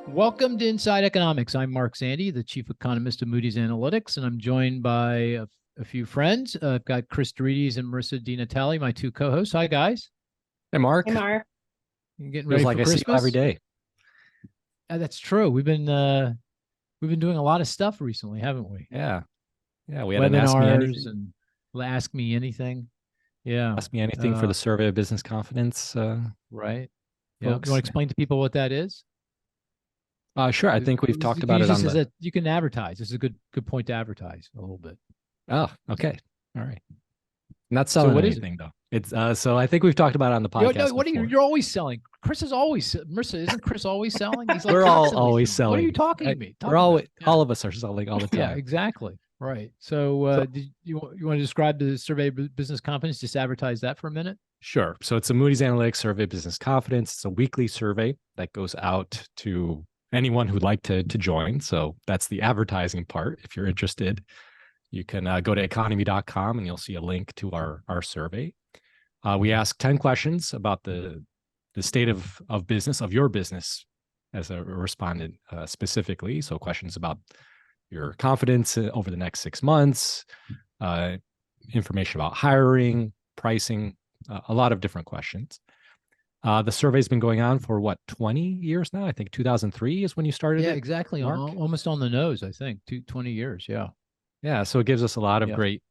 Welcome to Inside Economics. I'm Mark Zandi, the chief economist of Moody's Analytics, and I'm joined by a few friends. I've got Chris Dorides and Marissa DiNatale, my two co-hosts. Hi, guys. Hey, Mark. Hey, Mark. You getting ready for Christmas? I see you every day. That's true. We've been doing a lot of stuff recently, haven't we? Yeah. We had an Ask Me Anything. Yeah. Ask Me Anything for the Survey of Business Confidence. Right. Yeah. You want to explain to people what that is? Sure. I think we've talked about it you can advertise. This is a good point to advertise a little bit. Oh, okay. All right. Not selling anything though. It's so I think we've talked about it on the podcast. You're always selling. Chris is always Marissa. Isn't Chris always selling? He's like we're all always selling. What are you talking to me? All of us are selling all the time. Yeah, exactly. Right. So did you want to describe the Survey of Business Confidence? Just advertise that for a minute. Sure. So it's a Moody's Analytics Survey of Business Confidence. It's a weekly survey that goes out to anyone who'd like to join. So that's the advertising part. If you're interested, you can go to economy.com and you'll see a link to our survey. We ask 10 questions about the state of business, of your business as a respondent specifically. So questions about your confidence over the next 6 months, information about hiring, pricing, a lot of different questions. The survey's been going on for 20 years now? I think 2003 is when you started. Yeah, exactly. Almost on the nose, I think. 20 years. Yeah. Yeah. So it gives us a lot of great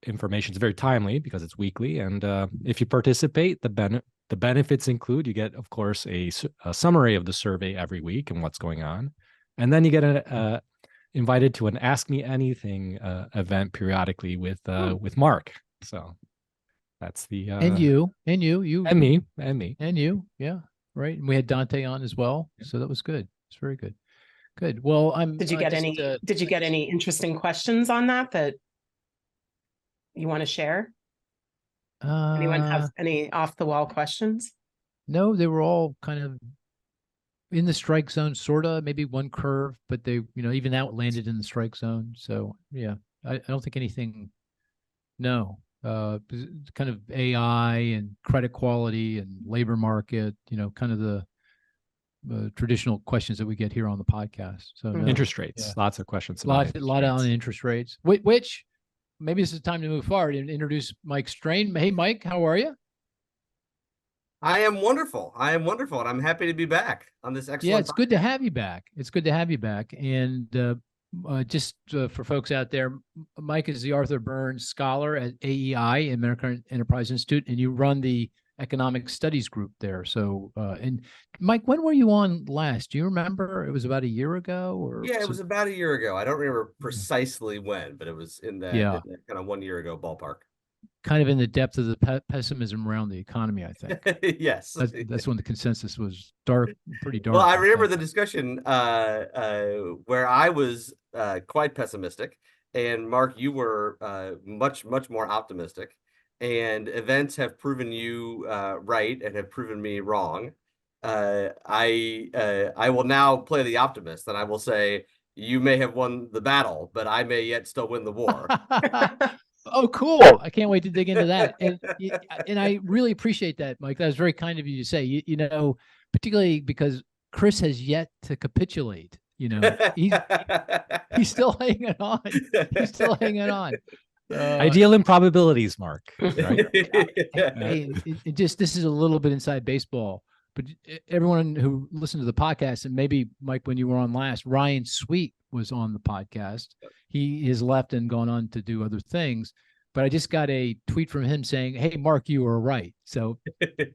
information. It's very timely because it's weekly. And if you participate, the benefits include, you get, of course, a summary of the survey every week and what's going on. And then you get invited to an Ask Me Anything event periodically with Mark. So that's the and you and me. Yeah, right. And we had Dante on as well, so that was good. It's very good. Good. Well, Did you get any interesting questions on that you want to share? Anyone have any off the wall questions? No, they were all kind of in the strike zone, sorta. Maybe one curve, but they, even that landed in the strike zone. So yeah, I don't think anything. No. Kind of AI and credit quality and labor market, kind of the traditional questions that we get here on the podcast. So interest rates, lots of questions. A lot on interest rates, which maybe this is time to move forward and introduce Mike Strain. Hey, Mike, how are you? I am wonderful. And I'm happy to be back on this excellent. Yeah, it's good to have you back. And just for folks out there, Mike is the Arthur Burns Scholar at AEI, American Enterprise Institute, and you run the Economic Studies Group there. So, and Mike, when were you on last? Do you remember? It was about a year ago, or it was about a year ago. I don't remember precisely when, but it was in that kind of 1 year ago ballpark. Kind of in the depth of the pessimism around the economy, I think. Yes, that's when the consensus was pretty dark. Well, I remember the discussion where I was quite pessimistic, and Mark, you were much more optimistic. And events have proven you right and have proven me wrong. I will now play the optimist, and I will say you may have won the battle, but I may yet still win the war. Oh, cool. I can't wait to dig into that. And I really appreciate that, Mike. That was very kind of you to say, particularly because Chris has yet to capitulate. He's still hanging on. Ideal improbabilities, Mark. Right? This is a little bit inside baseball, but everyone who listened to the podcast, and maybe Mike, when you were on last, Ryan Sweet was on the podcast. He has left and gone on to do other things, but I just got a tweet from him saying, "Hey, Mark, you were right." So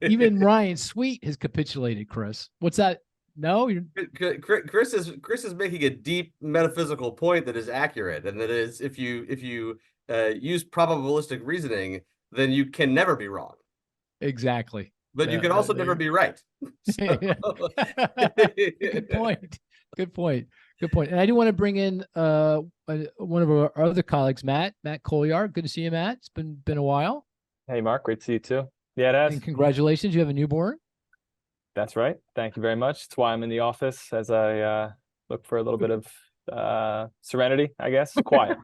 even Ryan Sweet has capitulated. Chris, what's that? No, Chris is making a deep metaphysical point that is accurate, and that is if you use probabilistic reasoning, then you can never be wrong. Exactly. But you can also never be right. Good point. And I do want to bring in one of our other colleagues, Matt Colliard. Good to see you, Matt. It's been a while. Hey, Mark. Great to see you too. Yeah, it has. And congratulations. You have a newborn. That's right. Thank you very much. That's why I'm in the office, as I look for a little bit of serenity, I guess. Quiet.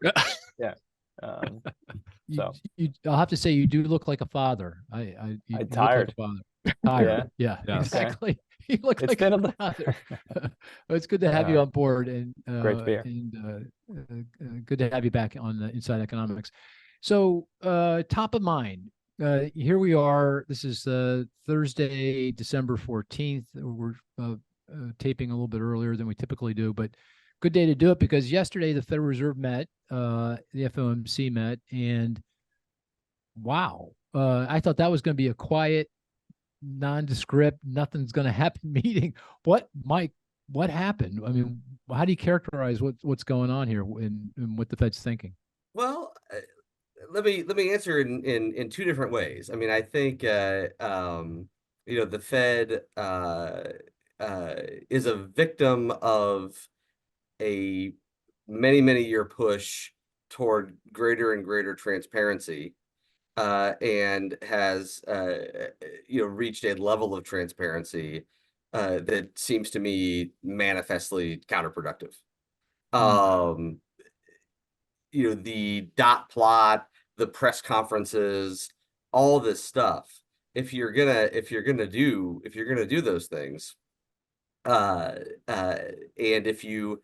Yeah. I'll have to say you do look like a father. I'm tired. Like a father. Tired. Yeah, exactly. You look It's like been a a li- brother. It's good to have you on board, and Great to be here. good to have you back on the Inside Economics. So, top of mind, here we are. This is Thursday, December 14th. We're taping a little bit earlier than we typically do, but good day to do it because yesterday the Federal Reserve met, the FOMC met, and wow, I thought that was going to be a quiet, nondescript, nothing's going to happen meeting. Mike, what happened? I mean, how do you characterize what's going on here and what the Fed's thinking? Well, let me answer in two different ways. I mean, I think the Fed is a victim of a many year push toward greater and greater transparency, and has reached a level of transparency that seems to me manifestly counterproductive. The dot plot, the press conferences, all this stuff. If you're gonna do those things, and if you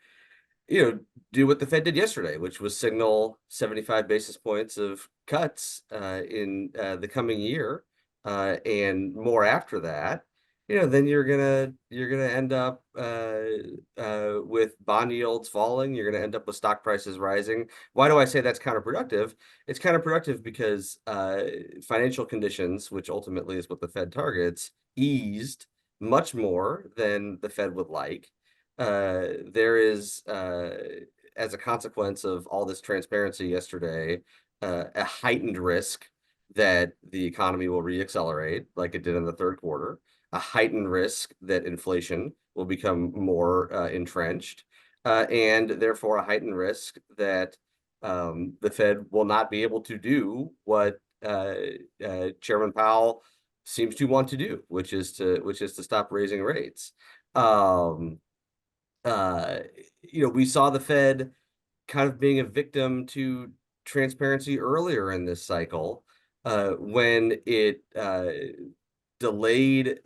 do what the Fed did yesterday, which was signal 75 basis points of cuts in the coming year, and more after that, then you're gonna end up with bond yields falling. You're gonna end up with stock prices rising. Why do I say that's counterproductive? It's counterproductive because financial conditions, which ultimately is what the Fed targets, eased much more than the Fed would like. There is, as a consequence of all this transparency yesterday, a heightened risk that the economy will reaccelerate like it did in the third quarter, a heightened risk that inflation will become more entrenched, and therefore a heightened risk that the Fed will not be able to do what Chairman Powell seems to want to do, which is to stop raising rates. We saw the Fed kind of being a victim to transparency earlier in this cycle, when it delayed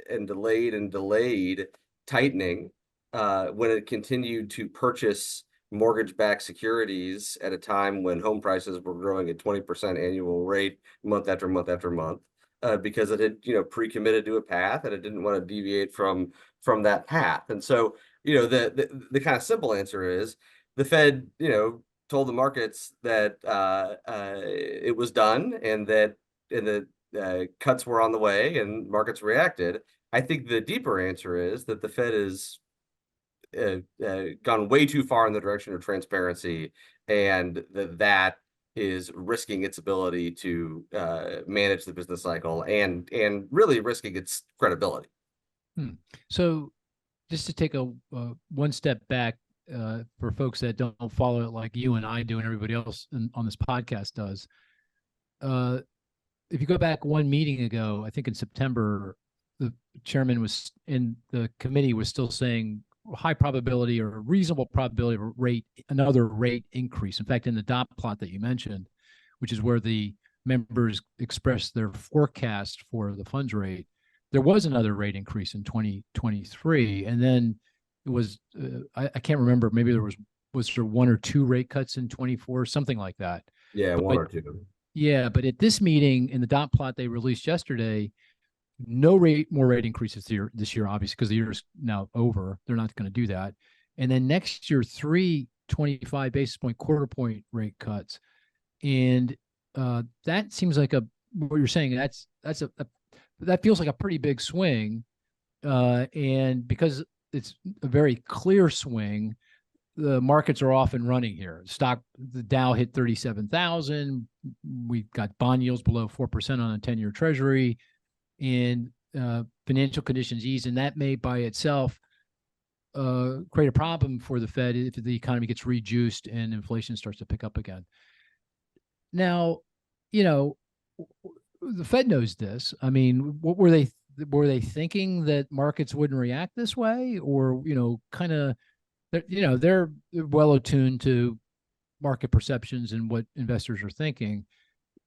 tightening, when it continued to purchase mortgage-backed securities at a time when home prices were growing at 20% annual rate month after month after month, because it had pre-committed to a path and it didn't want to deviate from that path. And so the kind of simple answer is the Fed told the markets that it was done and that cuts were on the way, and markets reacted. I think the deeper answer is that the Fed is gone way too far in the direction of transparency, and that is risking its ability to manage the business cycle and really risking its credibility. So just to take a one step back, for folks that don't follow it like you and I do and everybody else on this podcast does, if you go back one meeting ago, I think in September, the chairman was in the committee was still saying high probability or reasonable probability of another rate increase. In fact, in the dot plot that you mentioned, which is where the members expressed their forecast for the funds rate, there was another rate increase in 2023. And then it was, I can't remember, maybe was there one or two rate cuts in 24, something like that. Yeah, one or two. Yeah, but at this meeting in the dot plot they released yesterday, no more rate increases this year, obviously, because the year is now over. They're not going to do that. And then next year, 3 25 basis point, quarter point rate cuts. And that seems like what you're saying, that feels like a pretty big swing. And because it's a very clear swing, the markets are off and running here. The Dow hit 37,000. We've got bond yields below 4% on a 10-year treasury, and financial conditions ease, and that may by itself create a problem for the Fed if the economy gets rejuiced and inflation starts to pick up again. Now, the Fed knows this. I mean, what were they thinking that markets wouldn't react this way, or kind of? They're well attuned to market perceptions and what investors are thinking.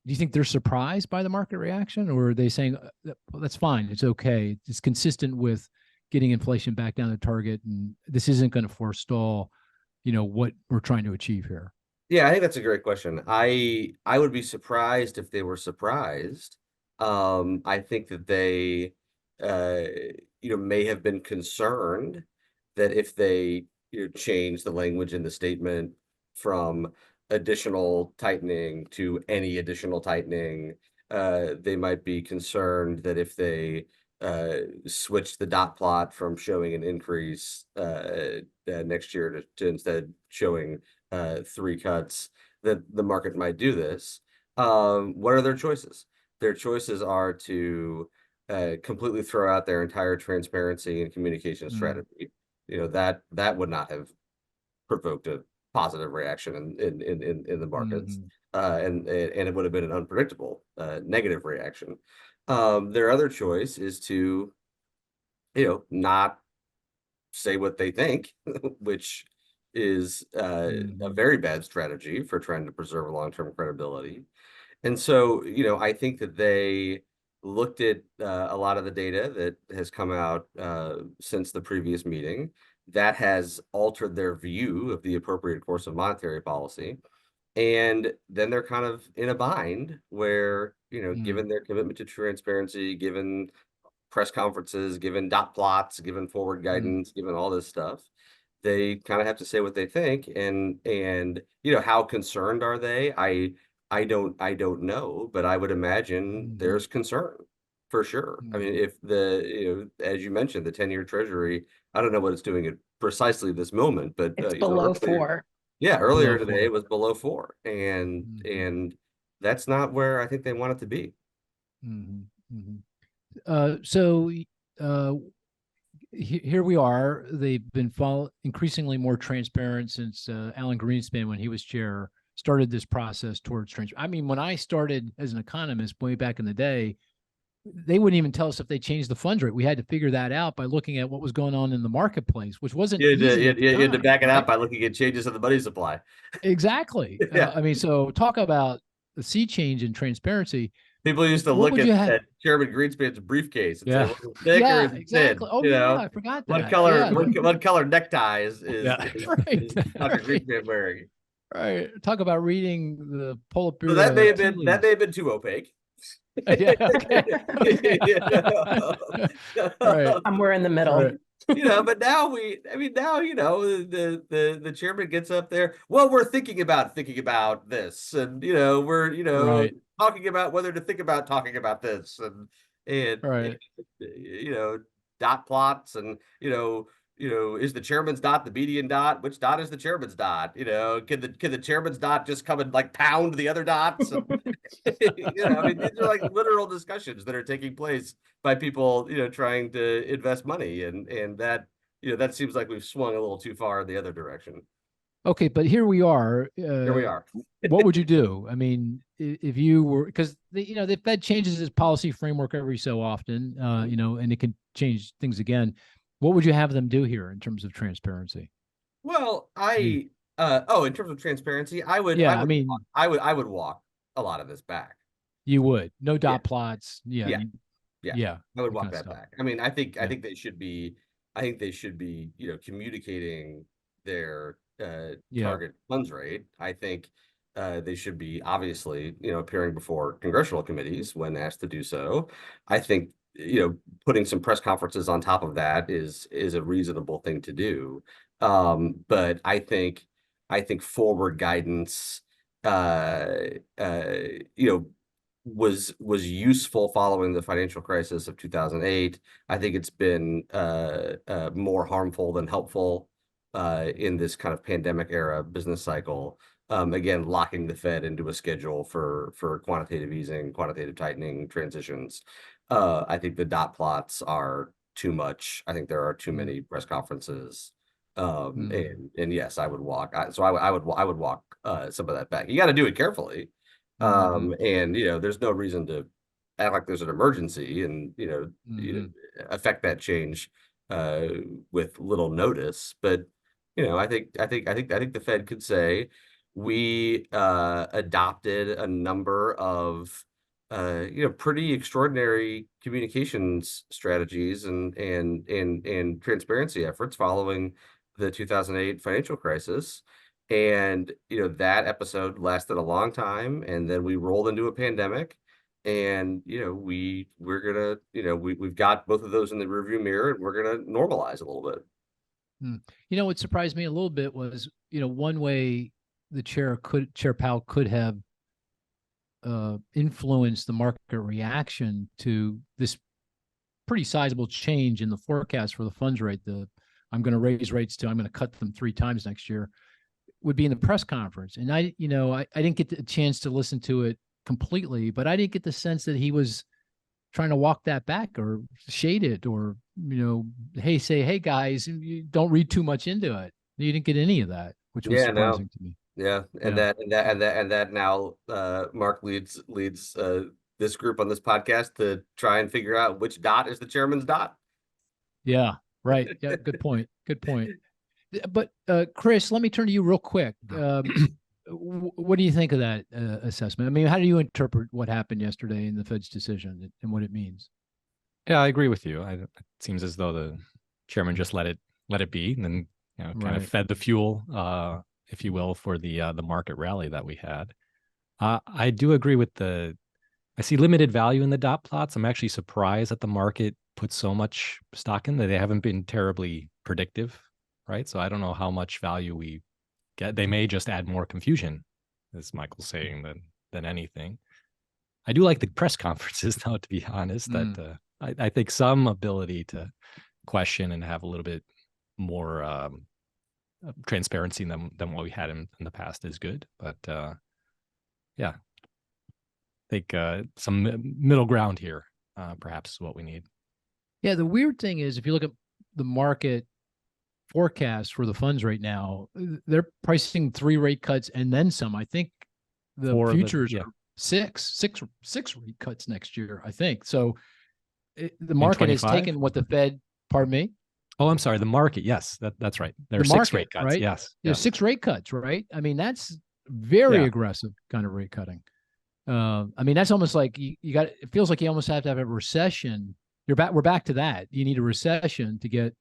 Do you think they're surprised by the market reaction, or are they saying, well, that's fine, it's okay, it's consistent with getting inflation back down to target, and this isn't going to forestall, what we're trying to achieve here? Yeah, I think that's a great question. I would be surprised if they were surprised. I think that they, may have been concerned that if they change the language in the statement from additional tightening to any additional tightening, they might be concerned that if they switch the dot plot from showing an increase next year to instead showing 3 cuts, that the market might do this. What are their choices? Their choices are to completely throw out their entire transparency and communication strategy. That would not have provoked a positive reaction in the markets, and it would have been an unpredictable negative reaction. Their other choice is to, not say what they think, which is a very bad strategy for trying to preserve long-term credibility. And so, I think that they looked at a lot of the data that has come out since the previous meeting that has altered their view of the appropriate course of monetary policy. And then they're kind of in a bind where, given their commitment to transparency, given press conferences, given dot plots, given forward guidance, given all this stuff, they kind of have to say what they think. And how concerned are they? I don't know, but I would imagine there's concern for sure. I mean, if as you mentioned, the 10-year Treasury, I don't know what it's doing at precisely this moment, but it's below 4. Yeah, earlier today it was below 4, and that's not where I think they want it to be. So here we are. They've been increasingly more transparent since Alan Greenspan, when he was chair, started this process towards transparency. I mean, when I started as an economist way back in the day, they wouldn't even tell us if they changed the funds rate. We had to figure that out by looking at what was going on in the marketplace, which wasn't easy. You had to back it out by looking at changes in the money supply. Exactly. Yeah. I mean, so talk about the sea change in transparency. People used to look at Chairman Greenspan's briefcase and say, well, it's thick or is it thin? Oh, I forgot that. What color, what color necktie is right. Dr. Greenspan wearing? Right. Talk about reading the Politburo. So that may have been too opaque. Yeah, okay. Right. Somewhere in the middle. Right. But now the chairman gets up there. Well, we're thinking about this, and we're right. talking about whether to think about talking about this, and right. Dot plots, and is the chairman's dot the median dot? Which dot is the chairman's dot? Can the chairman's dot just come and like pound the other dots? And, I mean, these are like literal discussions that are taking place by people, trying to invest money, and that that seems like we've swung a little too far in the other direction. Okay, but here we are. Here we are. What would you do? I mean, if you were, because the Fed changes its policy framework every so often, and it can change things again. What would you have them do here in terms of transparency? Well, in terms of transparency, I would walk a lot of this back. You would. No dot plots. Yeah. I would walk that back. I mean, I think they should be communicating their target funds rate. I think they should be obviously, appearing before congressional committees when asked to do so. I think putting some press conferences on top of that is a reasonable thing to do. But I think forward guidance, was useful following the financial crisis of 2008. I think it's been more harmful than helpful in this kind of pandemic era business cycle. Again, locking the Fed into a schedule for quantitative easing, quantitative tightening transitions. I think the dot plots are too much. I think there are too many press conferences. And yes, I would walk. I would walk some of that back. You got to do it carefully. And there's no reason to act like there's an emergency and affect that change with little notice. But I think the Fed could say we adopted a number of pretty extraordinary communications strategies and transparency efforts following the 2008 financial crisis. And, that episode lasted a long time, and then we rolled into a pandemic. And, we're gonna, we've got both of those in the rearview mirror, and we're gonna normalize a little bit. What surprised me a little bit was, one way the Chair Powell could have influence the market reaction to this pretty sizable change in the forecast for the funds rate. I'm going to raise rates I'm going to cut them 3 times next year, would be in the press conference. And I didn't get a chance to listen to it completely, but I didn't get the sense that he was trying to walk that back or shade it or, hey guys, you don't read too much into it. You didn't get any of that, which was surprising to me. Yeah, and that now Mark leads this group on this podcast to try and figure out which dot is the chairman's dot. Yeah, right. Yeah, good point. Good point. But Chris, let me turn to you real quick. What do you think of that assessment? I mean, how do you interpret what happened yesterday in the Fed's decision and what it means? Yeah, I agree with you. It seems as though the chairman just let it be, and then kind of fed the fuel, if you will, for the market rally that we had. I do agree with I see limited value in the dot plots. I'm actually surprised that the market put so much stock in that. They haven't been terribly predictive, right? So I don't know how much value we get. They may just add more confusion, as Michael's saying, than anything. I do like the press conferences, though, to be honest. That I think some ability to question and have a little bit more transparency than what we had in the past is good. But yeah, I think some middle ground here perhaps is what we need. Yeah, the weird thing is, if you look at the market forecast for the funds right now, they're pricing 3 rate cuts and then some. I think the futures are six rate cuts next year, I think. So the market has taken what the Fed, pardon me? Oh, I'm sorry. The market. Yes, that's right. There are 6 rate cuts. Right? Yes. There's 6 rate cuts, right? I mean, that's very aggressive kind of rate cutting. I mean, that's almost like you got, it feels like you almost have to have a recession. We're back to that. You need a recession to get,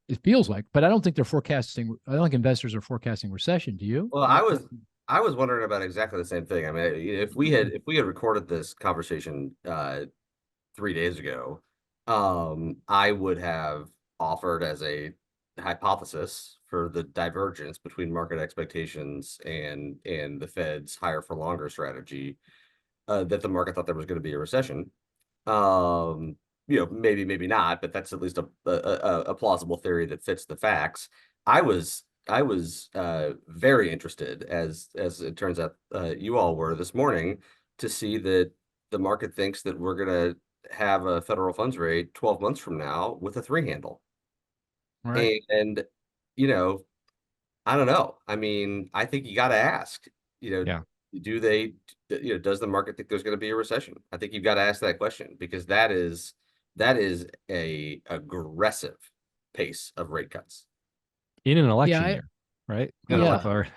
it feels like, but I don't think I don't think investors are forecasting recession. Do you? Well, I was wondering about exactly the same thing. I mean, if we had recorded this conversation 3 days ago, I would have offered as a hypothesis for the divergence between market expectations and the Fed's higher for longer strategy, that the market thought there was going to be a recession. Maybe not, but that's at least a plausible theory that fits the facts. I was very interested, as it turns out you all were this morning, to see that the market thinks that we're going to have a federal funds rate 12 months from now with a 3 handle. Right. And I don't know. I mean, I think you got to ask, do they, does the market think there's going to be a recession? I think you've got to ask that question, because that is a aggressive pace of rate cuts in an election year, right? Yeah.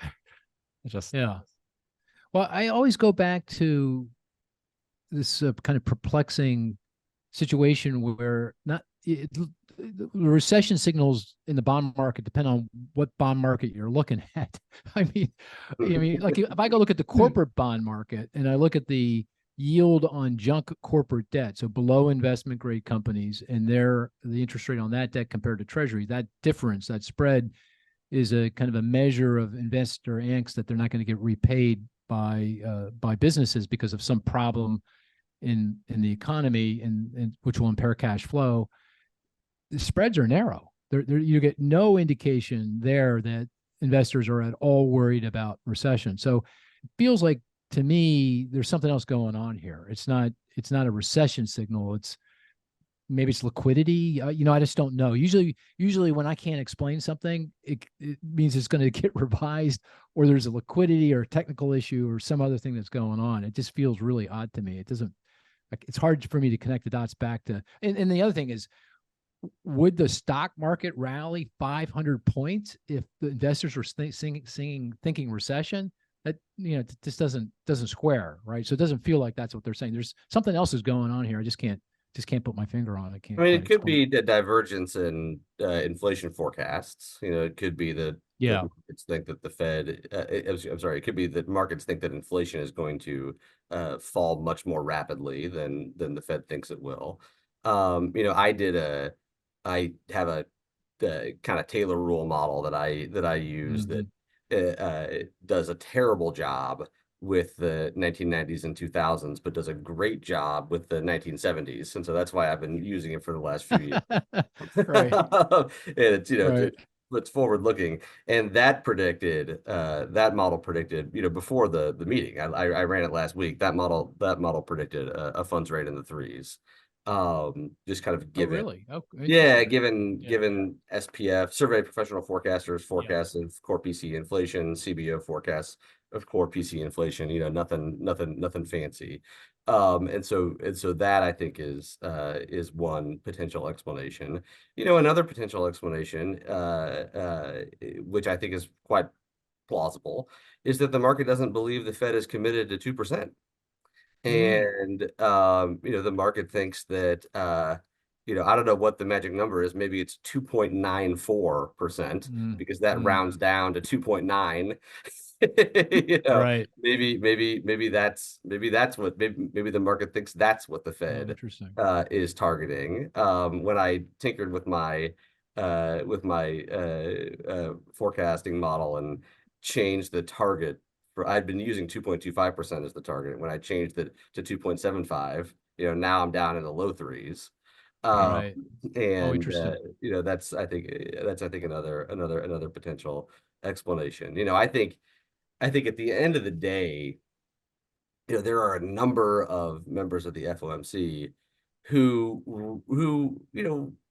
Well, I always go back to this kind of perplexing situation where the recession signals in the bond market depend on what bond market you're looking at. I mean, like if I go look at the corporate bond market and I look at the yield on junk corporate debt, so below investment grade companies, and the interest rate on that debt compared to Treasury, that difference, that spread, is a kind of a measure of investor angst that they're not going to get repaid by businesses because of some problem in the economy, and which will impair cash flow. The spreads are narrow. You get no indication there that investors are at all worried about recession. So it feels like, to me, there's something else going on here. It's not a recession signal. Maybe it's liquidity. I just don't know. Usually when I can't explain something, it means it's going to get revised, or there's a liquidity or a technical issue or some other thing that's going on. It just feels really odd to me. It's hard for me to connect the dots back to, and the other thing is, would the stock market rally 500 points if the investors were thinking recession? that, this doesn't square, right? So it doesn't feel like that's what they're saying. There's something else is going on here. I just can't put my finger on it. I mean, it could be the divergence in inflation forecasts. It could be that markets think that the Fed. I'm sorry. It could be that markets think that inflation is going to fall much more rapidly than the Fed thinks it will. I have a kind of Taylor rule model that I use that does a terrible job with the 1990s and 2000s, but does a great job with the 1970s. And so that's why I've been using it for the last few years. Right. And it's, right. it's forward looking. And that model predicted, before the meeting, I ran it last week. That model predicted a funds rate in the threes. Just kind of given, really? given SPF, Survey of Professional Forecasters forecasts of core PC inflation, CBO forecasts of core PC inflation, nothing fancy. And so that I think is one potential explanation. Another potential explanation, which I think is quite plausible, is that the market doesn't believe the Fed is committed to 2%. And the market thinks that I don't know what the magic number is. Maybe it's 2.94% because that rounds down to 2.9. Right. Maybe that's what maybe the market thinks that's what the Fed is targeting. When I tinkered with my forecasting model and changed the target. I'd been using 2.25% as the target. When I changed it to 2.75, now I'm down in the low threes. Right. And interesting. that's I think another potential explanation. I think at the end of the day, there are a number of members of the FOMC who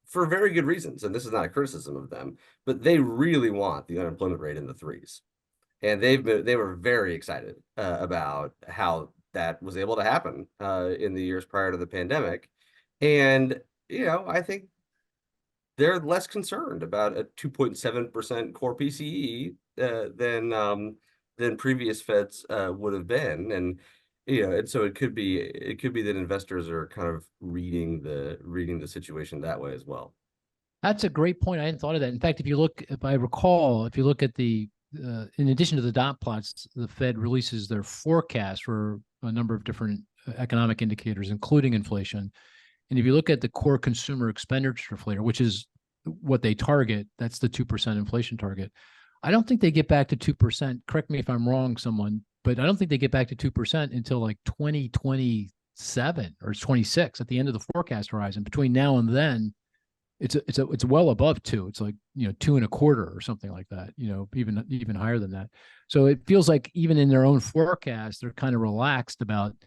for very good reasons, and this is not a criticism of them, but they really want the unemployment rate in the threes. And they were very excited about how that was able to happen in the years prior to the pandemic. And, I think they're less concerned about a 2.7% core PCE than previous Feds would have been. And, and so it could be that investors are kind of reading the situation that way as well. That's a great point. I hadn't thought of that. In fact, if you look at the in addition to the dot plots, the Fed releases their forecast for a number of different economic indicators, including inflation. And if you look at the core consumer expenditure inflator, which is what they target, that's the 2% inflation target. I don't think they get back to 2%. Correct me if I'm wrong, someone, but I don't think they get back to 2% until like 2027 or 26 at the end of the forecast horizon. Between now and then, it's well above 2. It's like 2.25 or something like that. Even higher than that. So it feels like even in their own forecast, they're kind of relaxed about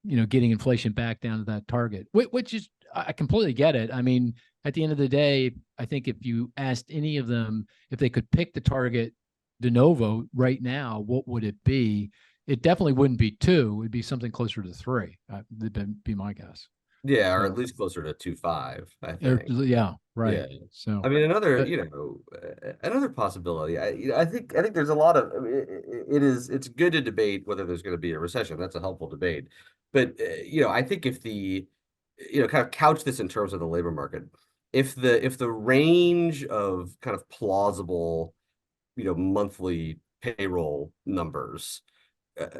getting inflation back down to that target. Which is, I completely get it. I mean, at the end of the day, I think if you asked any of them if they could pick the target de novo right now, what would it be? It definitely wouldn't be 2. It'd be something closer to 3. That'd be my guess. Yeah, or at least closer to 2.5, I think. Yeah, right. Yeah. So I mean, another possibility. I think there's a lot of. It's good to debate whether there's going to be a recession. That's a helpful debate. But I think if the kind of couch this in terms of the labor market, if the range of kind of plausible monthly payroll numbers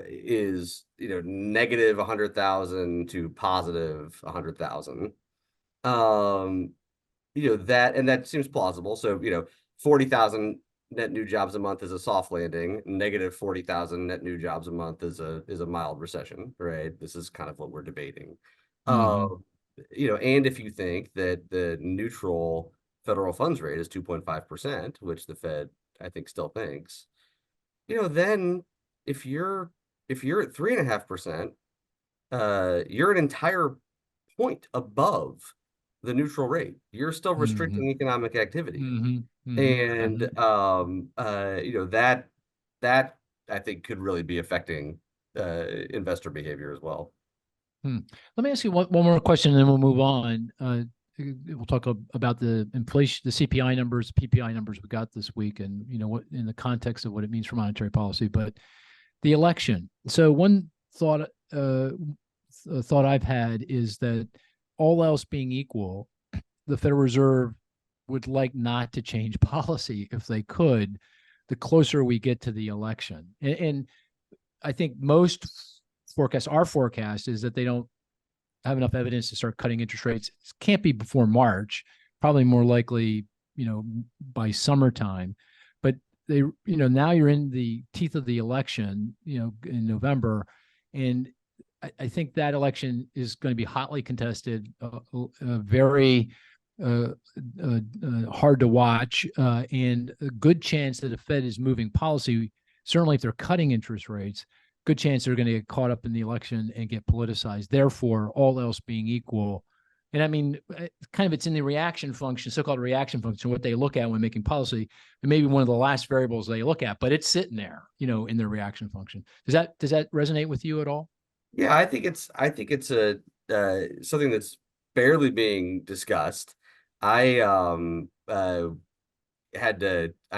is negative 100,000 to positive 100,000, that seems plausible. So 40,000 net new jobs a month is a soft landing. Negative 40,000 net new jobs a month is a mild recession, right? This is kind of what we're debating. And if you think that the neutral federal funds rate is 2.5%, which the Fed I think still thinks, then if you're at 3.5%, you're an entire point above the neutral rate. You're still restricting economic activity. And that I think could really be affecting investor behavior as well. Let me ask you one more question, and then we'll move on. We'll talk about the inflation, the CPI numbers, PPI numbers we got this week, and what in the context of what it means for monetary policy. But The election. So one thought thought I've had is that all else being equal, the Federal Reserve would like not to change policy if they could, the closer we get to the election. And I think most forecasts, our forecast is that they don't have enough evidence to start cutting interest rates. It can't be before March, probably more likely, by summertime. But they, now you're in the teeth of the election, in November. And I think that election is going to be hotly contested, very hard to watch, and a good chance that the Fed is moving policy. Certainly, if they're cutting interest rates, good chance they're going to get caught up in the election and get politicized. Therefore, all else being equal, and I mean, it's in the reaction function, so-called reaction function, what they look at when making policy. It may be one of the last variables they look at, but it's sitting there, in their reaction function. Does that resonate with you at all? Yeah, I think it's a something that's barely being discussed. I I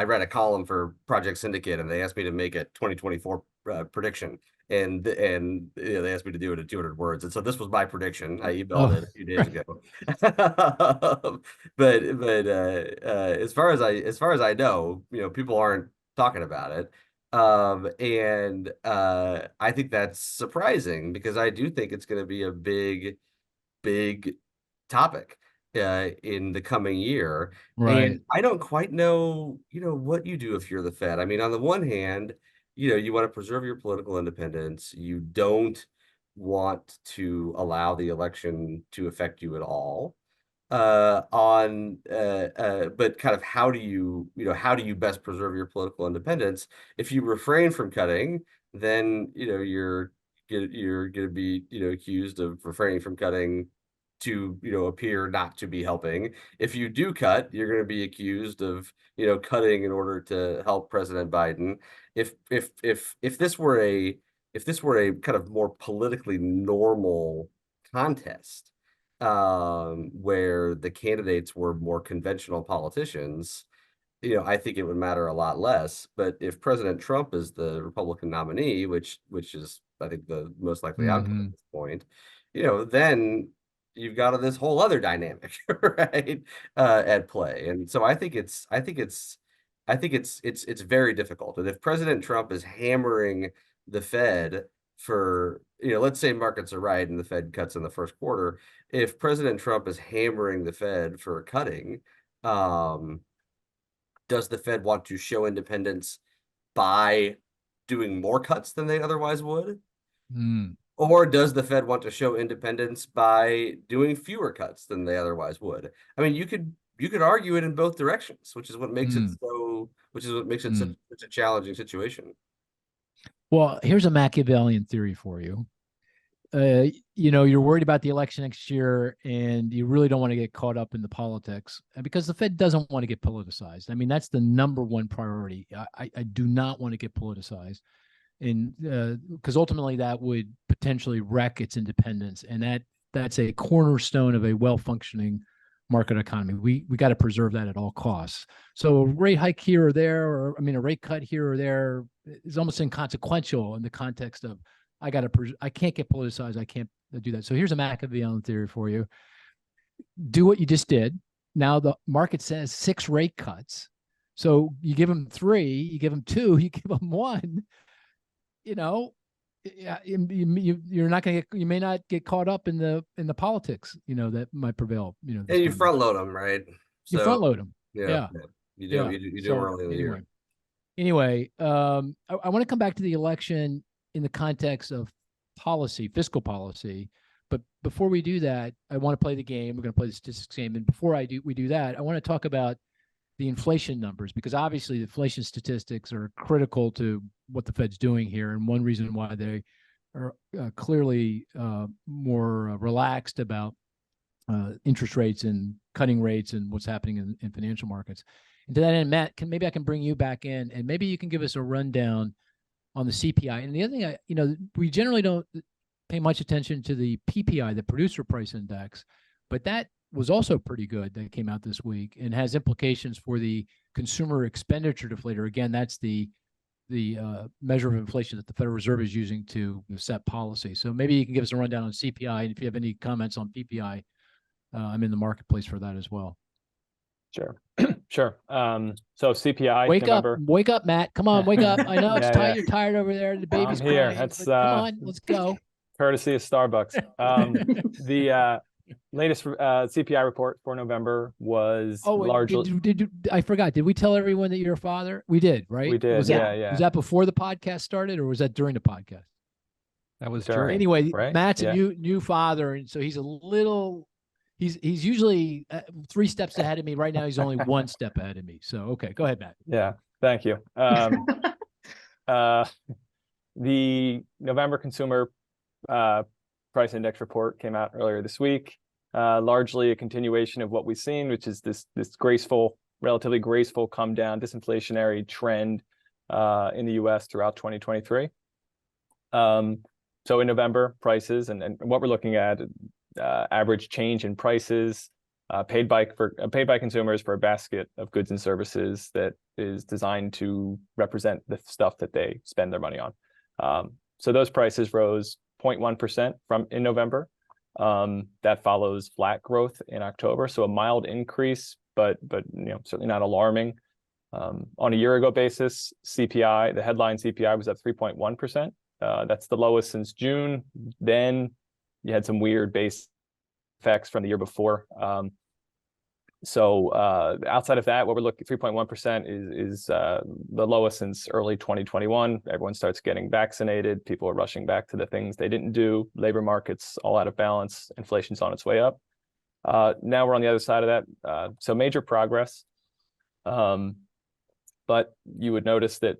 read a column for Project Syndicate, and they asked me to make a 2024 prediction, and they asked me to do it in 200 words, and so this was my prediction. I emailed it a few days ago. but as far as I know, people aren't talking about it. And I think that's surprising, because I do think it's going to be a big topic in the coming year. Right. And I don't quite know, what you do if you're the Fed. I mean, on the one hand, you want to preserve your political independence. You don't want to allow the election to affect you at all. But kind of how do you best preserve your political independence? If you refrain from cutting, then you're going to be accused of refraining from cutting to appear not to be helping. If you do cut, you're going to be accused of cutting in order to help President Biden. If this were a kind of more politically normal contest, where the candidates were more conventional politicians, I think it would matter a lot less. But if President Trump is the Republican nominee, which is, I think, the most likely outcome at this point, then you've got this whole other dynamic, right, at play. And so I think it's very difficult. And if President Trump is hammering the Fed for, let's say markets are right and the Fed cuts in the first quarter, if President Trump is hammering the Fed for cutting, does the Fed want to show independence by doing more cuts than they otherwise would? Or does the Fed want to show independence by doing fewer cuts than they otherwise would? I mean, you could argue it in both directions, which is what makes it such a challenging situation. Well, here's a Machiavellian theory for you. You're worried about the election next year, and you really don't want to get caught up in the politics, because the Fed doesn't want to get politicized. I mean, that's the number one priority. I do not want to get politicized, and because ultimately that would potentially wreck its independence, and that's a cornerstone of a well-functioning market economy. We got to preserve that at all costs. So a rate hike here or there, or a rate cut here or there, is almost inconsequential in the context of I can't get politicized. I can't do that. So here's a Machiavellian theory for you. Do what you just did. Now the market says 6 rate cuts. So you give them 3, you give them 2, you give them 1. You're not going to you may not get caught up in the politics, that might prevail. And you front load them, right? You front load them. Yeah. You do them early in the year. Anyway, I want to come back to the election in the context of policy, fiscal policy. But before we do that, I want to play the game. We're going to play the statistics game. And before we do that, I want to talk about the inflation numbers, because obviously the inflation statistics are critical to what the Fed's doing here. And one reason why they are clearly more relaxed about interest rates and cutting rates and what's happening in financial markets. And to that end, Matt, maybe I can bring you back in, and maybe you can give us a rundown on the CPI. And the other thing, we generally don't pay much attention to the PPI, the producer price index, but that was also pretty good that came out this week and has implications for the consumer expenditure deflator. Again, that's the measure of inflation that the Federal Reserve is using to set policy. So maybe you can give us a rundown on CPI, and if you have any comments on PPI, I'm in the marketplace for that as well. Sure. Sure. So CPI, November. Wake up, Matt. Come on, wake up. I know it's Yeah, tired. yeah. You're tired over there. The baby's I'm here. crying. That's, But come on, let's go. Courtesy of Starbucks. The latest CPI report for November was largely. I forgot. Did we tell everyone that you're a father? We did, right? We did. Was that before the podcast started, or was that during the podcast? That was During, during. Anyway, right? Matt's a new father, and so he's a little. He's usually 3 steps ahead of me. Right now, he's only 1 step ahead of me. So, okay, go ahead, Matt. Yeah, thank you. The November consumer price index report came out earlier this week. Largely a continuation of what we've seen, which is this relatively graceful come down disinflationary trend in the U.S. throughout 2023. So in November, prices and what we're looking at. Average change in prices paid by consumers for a basket of goods and services that is designed to represent the stuff that they spend their money on. So those prices rose 0.1% in November. That follows flat growth in October, so a mild increase, but certainly not alarming. On a year ago basis, CPI, the headline CPI was up 3.1%. That's the lowest since June. Then you had some weird base effects from the year before. So outside of that, what we're looking at 3.1% is the lowest since early 2021. Everyone starts getting vaccinated. People are rushing back to the things they didn't do. Labor markets all out of balance. Inflation's on its way up. Now we're on the other side of that. So major progress. But you would notice that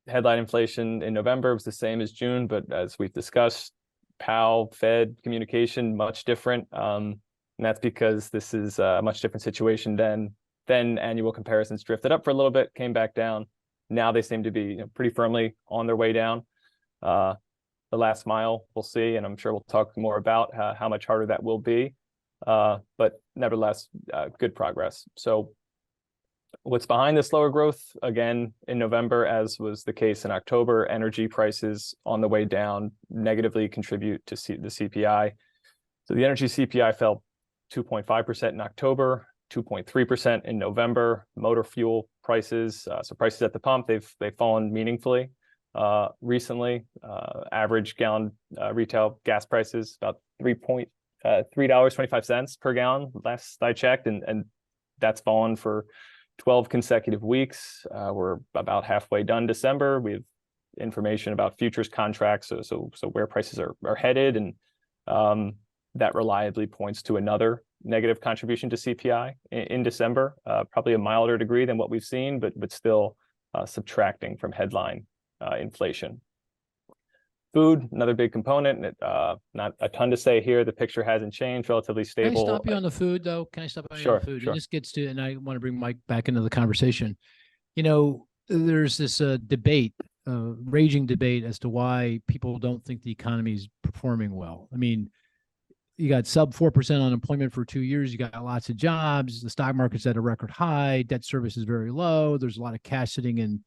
headline inflation in November was the same as June, but as we've discussed, Powell, Fed communication, much different. And that's because this is a much different situation than annual comparisons drifted up for a little bit, came back down. Now they seem to be pretty firmly on their way down. The last mile, we'll see, and I'm sure we'll talk more about how much harder that will be. But nevertheless, good progress. So what's behind the slower growth, again, in November, as was the case in October, energy prices on the way down negatively contribute to the CPI. So the energy CPI fell 2.5% in October, 2.3% in November. Motor fuel prices, so prices at the pump, they've fallen meaningfully recently. Average gallon retail gas prices about $3.25 per gallon last I checked, and that's fallen for 12 consecutive weeks. We're about halfway done December. We have information about futures contracts, so where prices are headed, and that reliably points to another negative contribution to CPI in December, probably a milder degree than what we've seen, but still subtracting from headline inflation. Food, another big component. Not a ton to say here. The picture hasn't changed, relatively stable. Can I stop you on the food, though? Can I stop you Sure, on the food? sure. And this gets to, and I want to bring Mike back into the conversation. There's this debate, raging debate as to why people don't think the economy is performing well. I mean, you got sub 4% unemployment for 2 years. You got lots of jobs. The stock market's at a record high. Debt service is very low. There's a lot of cash sitting in.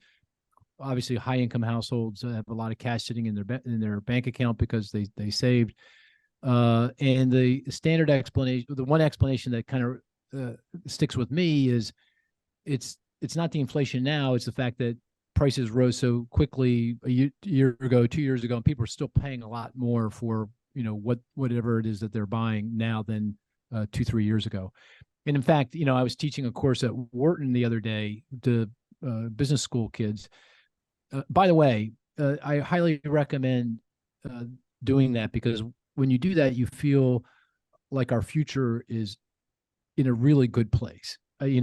Obviously, high-income households have a lot of cash sitting in their bank account because they saved. And the standard explanation, the one explanation that kind of sticks with me is it's not the inflation now; it's the fact that prices rose so quickly a year ago, 2 years ago, and people are still paying a lot more for whatever it is that they're buying now than 2-3 years ago. And in fact, I was teaching a course at Wharton the other day to business school kids. By the way, I highly recommend doing that, because when you do that, you feel like our future is in a really good place. You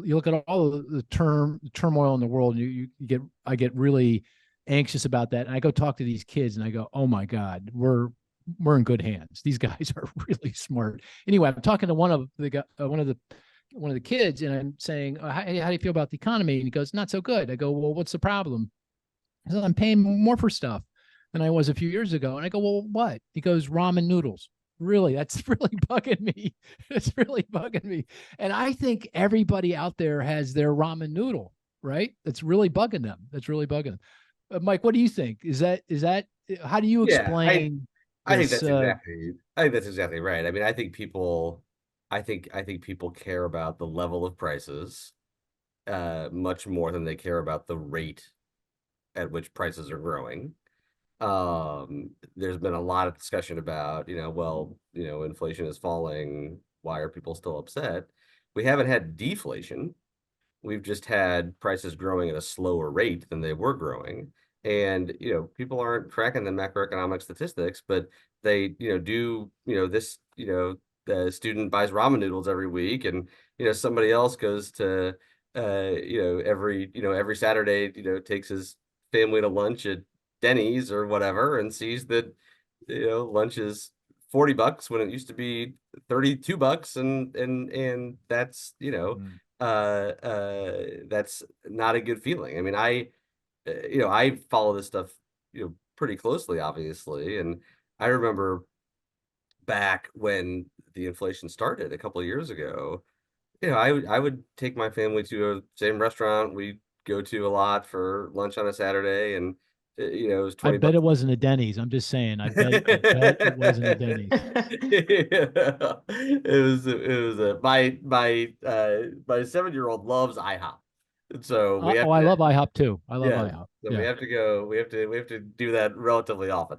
look at all of the turmoil in the world, and I get really anxious about that. And I go talk to these kids, and I go, "Oh my God, we're in good hands. These guys are really smart." Anyway, I'm talking to one of the kids, and I'm saying, how do you feel about the economy? And he goes, "Not so good." I go, "Well, what's the problem?" He says, "I'm paying more for stuff than I was a few years ago." And I go, "Well, what?" He goes, "Ramen noodles." Really, that's really bugging me. It's really bugging me. And I think everybody out there has their ramen noodle. right? That's really bugging them. That's really bugging them. Mike, what do you think? Is that how do you explain I think this? that's exactly right. I mean, I think people care about the level of prices much more than they care about the rate at which prices are growing. There's been a lot of discussion about, inflation is falling. Why are people still upset? We haven't had deflation. We've just had prices growing at a slower rate than they were growing. And, people aren't tracking the macroeconomic statistics, but they, the student buys ramen noodles every week, and, somebody else goes to, every Saturday, takes his family to lunch at Denny's or whatever, and sees that, lunch is $40 when it used to be $32, and that's, that's not a good feeling. I mean, I follow this stuff, pretty closely, obviously. And I remember back when the inflation started a couple of years ago, I would take my family to a same restaurant we go to a lot for lunch on a Saturday, and it was I 20 bet bucks. it wasn't a Denny's. I'm just saying. I bet it wasn't a Denny's. Yeah. My 7-year-old loves IHOP. So we have I to, love IHOP too. I love yeah, IHOP. so we Yeah. have to go, we have to do that relatively often.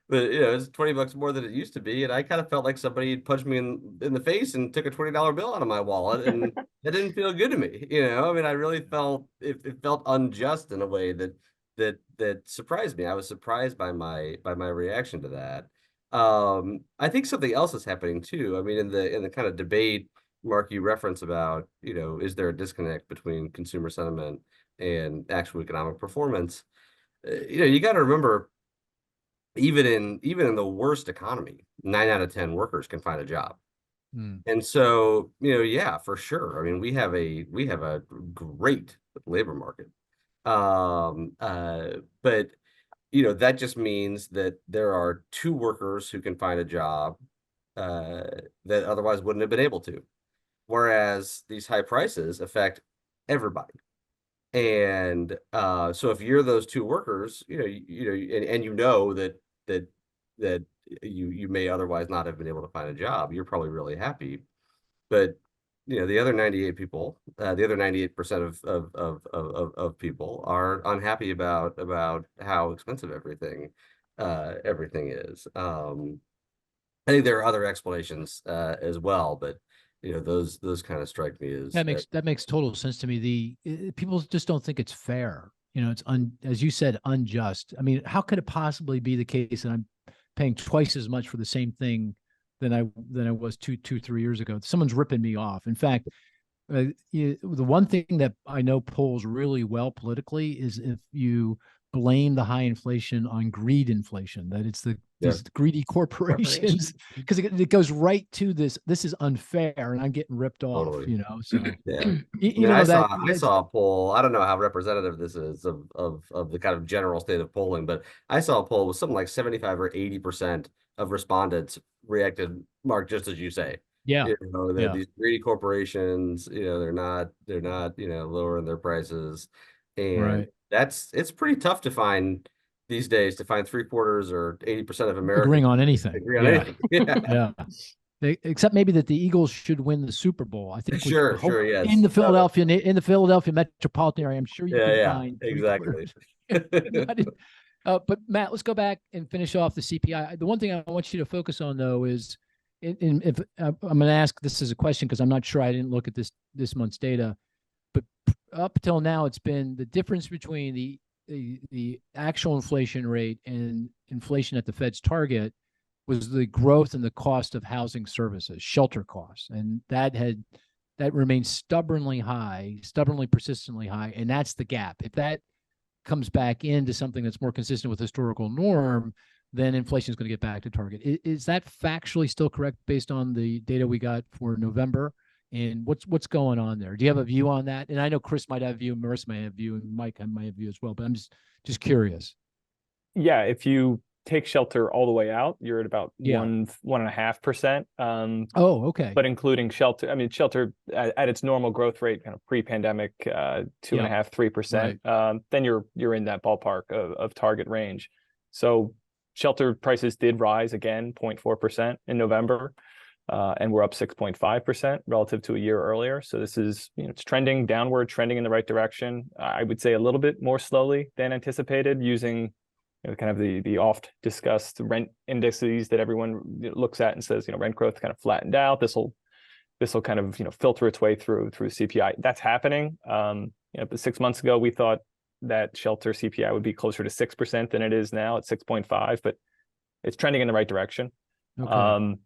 But it's $20 more than it used to be, and I kind of felt like somebody had punched me in the face and took a $20 bill out of my wallet, and that didn't feel good to me. I mean, I really felt it felt unjust in a way that surprised me. I was surprised by my reaction to that. I think something else is happening too. I mean, in the kind of debate, Mark, you reference about, is there a disconnect between consumer sentiment and actual economic performance? You got to remember, even in the worst economy, 9 out of 10 workers can find a job. And so, yeah, for sure. I mean, we have a great labor market. But that just means that there are 2 workers who can find a job that otherwise wouldn't have been able to. Whereas these high prices affect everybody. And so if you're those 2 workers, and that you may otherwise not have been able to find a job, you're probably really happy. But the other 98 people, the other 98% of people are unhappy about how expensive everything is. I think there are other explanations as well, but those kind of strike me as That makes total sense to me. People just don't think it's fair. It's as you said, unjust. I mean, how could it possibly be the case that I'm paying twice as much for the same thing than I was 3 years ago? Someone's ripping me off. In fact, the one thing that I know polls really well politically is if you blame the high inflation on greed inflation, that it's these greedy corporations, because it goes right to this is unfair and I'm getting ripped off. Totally. So yeah. I saw a poll. I don't know how representative this is of the kind of general state of polling, but I saw a poll with something like 75 or 80% of respondents reacted, Mark, just as you say. These greedy corporations, they're not lowering their prices. And it's pretty tough to find these days, to find 3/4 or 80% of Americans agreeing on anything. Anything. Yeah. Except maybe that the Eagles should win the Super Bowl. I think sure, yes. In the Philadelphia metropolitan area, I'm sure you can find exactly. But Matt, let's go back and finish off the CPI. The one thing I want you to focus on, though, is if I'm going to ask, this is a question because I'm not sure, I didn't look at this month's data, but up until now, it's been the difference between the actual inflation rate and inflation at the Fed's target was the growth in the cost of housing services, shelter costs. And that remains stubbornly persistently high. And that's the gap. If that comes back into something that's more consistent with historical norm, then inflation is going to get back to target. Is that factually still correct based on the data we got for November? And what's going on there? Do you have a view on that? And I know Chris might have a view, Marissa might have a view, and Mike might have a view as well, but I'm just curious. Yeah, if you take shelter all the way out, you're at about Yeah. 1.5%. Oh, okay. But including shelter, I mean, shelter at its normal growth rate, kind of pre-pandemic, 2.5%, 3%, then you're in that ballpark of target range. So shelter prices did rise again, 0.4% in November, and we're up 6.5% relative to a year earlier. So this is, it's trending downward, trending in the right direction. I would say a little bit more slowly than anticipated, using kind of the oft discussed rent indices that everyone looks at and says, rent growth kind of flattened out. This will kind of, filter its way through CPI. That's happening. But 6 months ago, we thought that shelter CPI would be closer to 6% than it is now at 6.5, but it's trending in the right direction. Okay.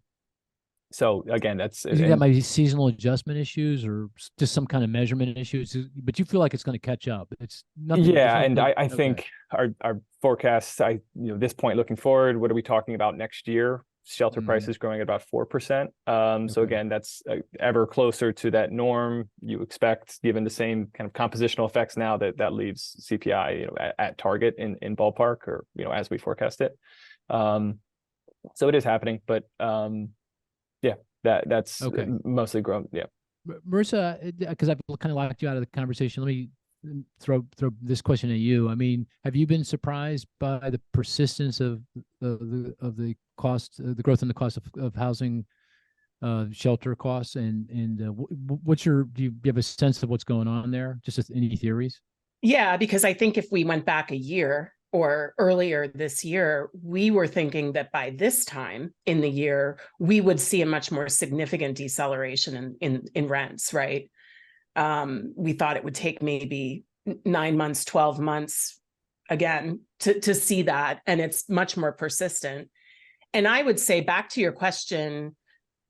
So again, that's, you think that might be seasonal adjustment issues or just some kind of measurement issues, but you feel like it's going to catch up. It's nothing. Yeah, and I think our forecasts, this point looking forward, what are we talking about next year? Shelter prices growing at about 4%. So again, that's ever closer to that norm you expect, given the same kind of compositional effects now that leaves CPI at target in ballpark, or as we forecast it. So it is happening, but yeah, that's okay. Mostly grown. Yeah. Marissa, because I've kind of locked you out of the conversation, let me throw this question at you. I mean, have you been surprised by the persistence of the cost, the growth in the cost of housing, shelter costs, and what's do you have a sense of what's going on there? Just any theories? Yeah, because I think if we went back a year or earlier this year, we were thinking that by this time in the year, we would see a much more significant deceleration in rents, right? We thought it would take maybe 9 months, 12 months again to see that, and it's much more persistent. And I would say, back to your question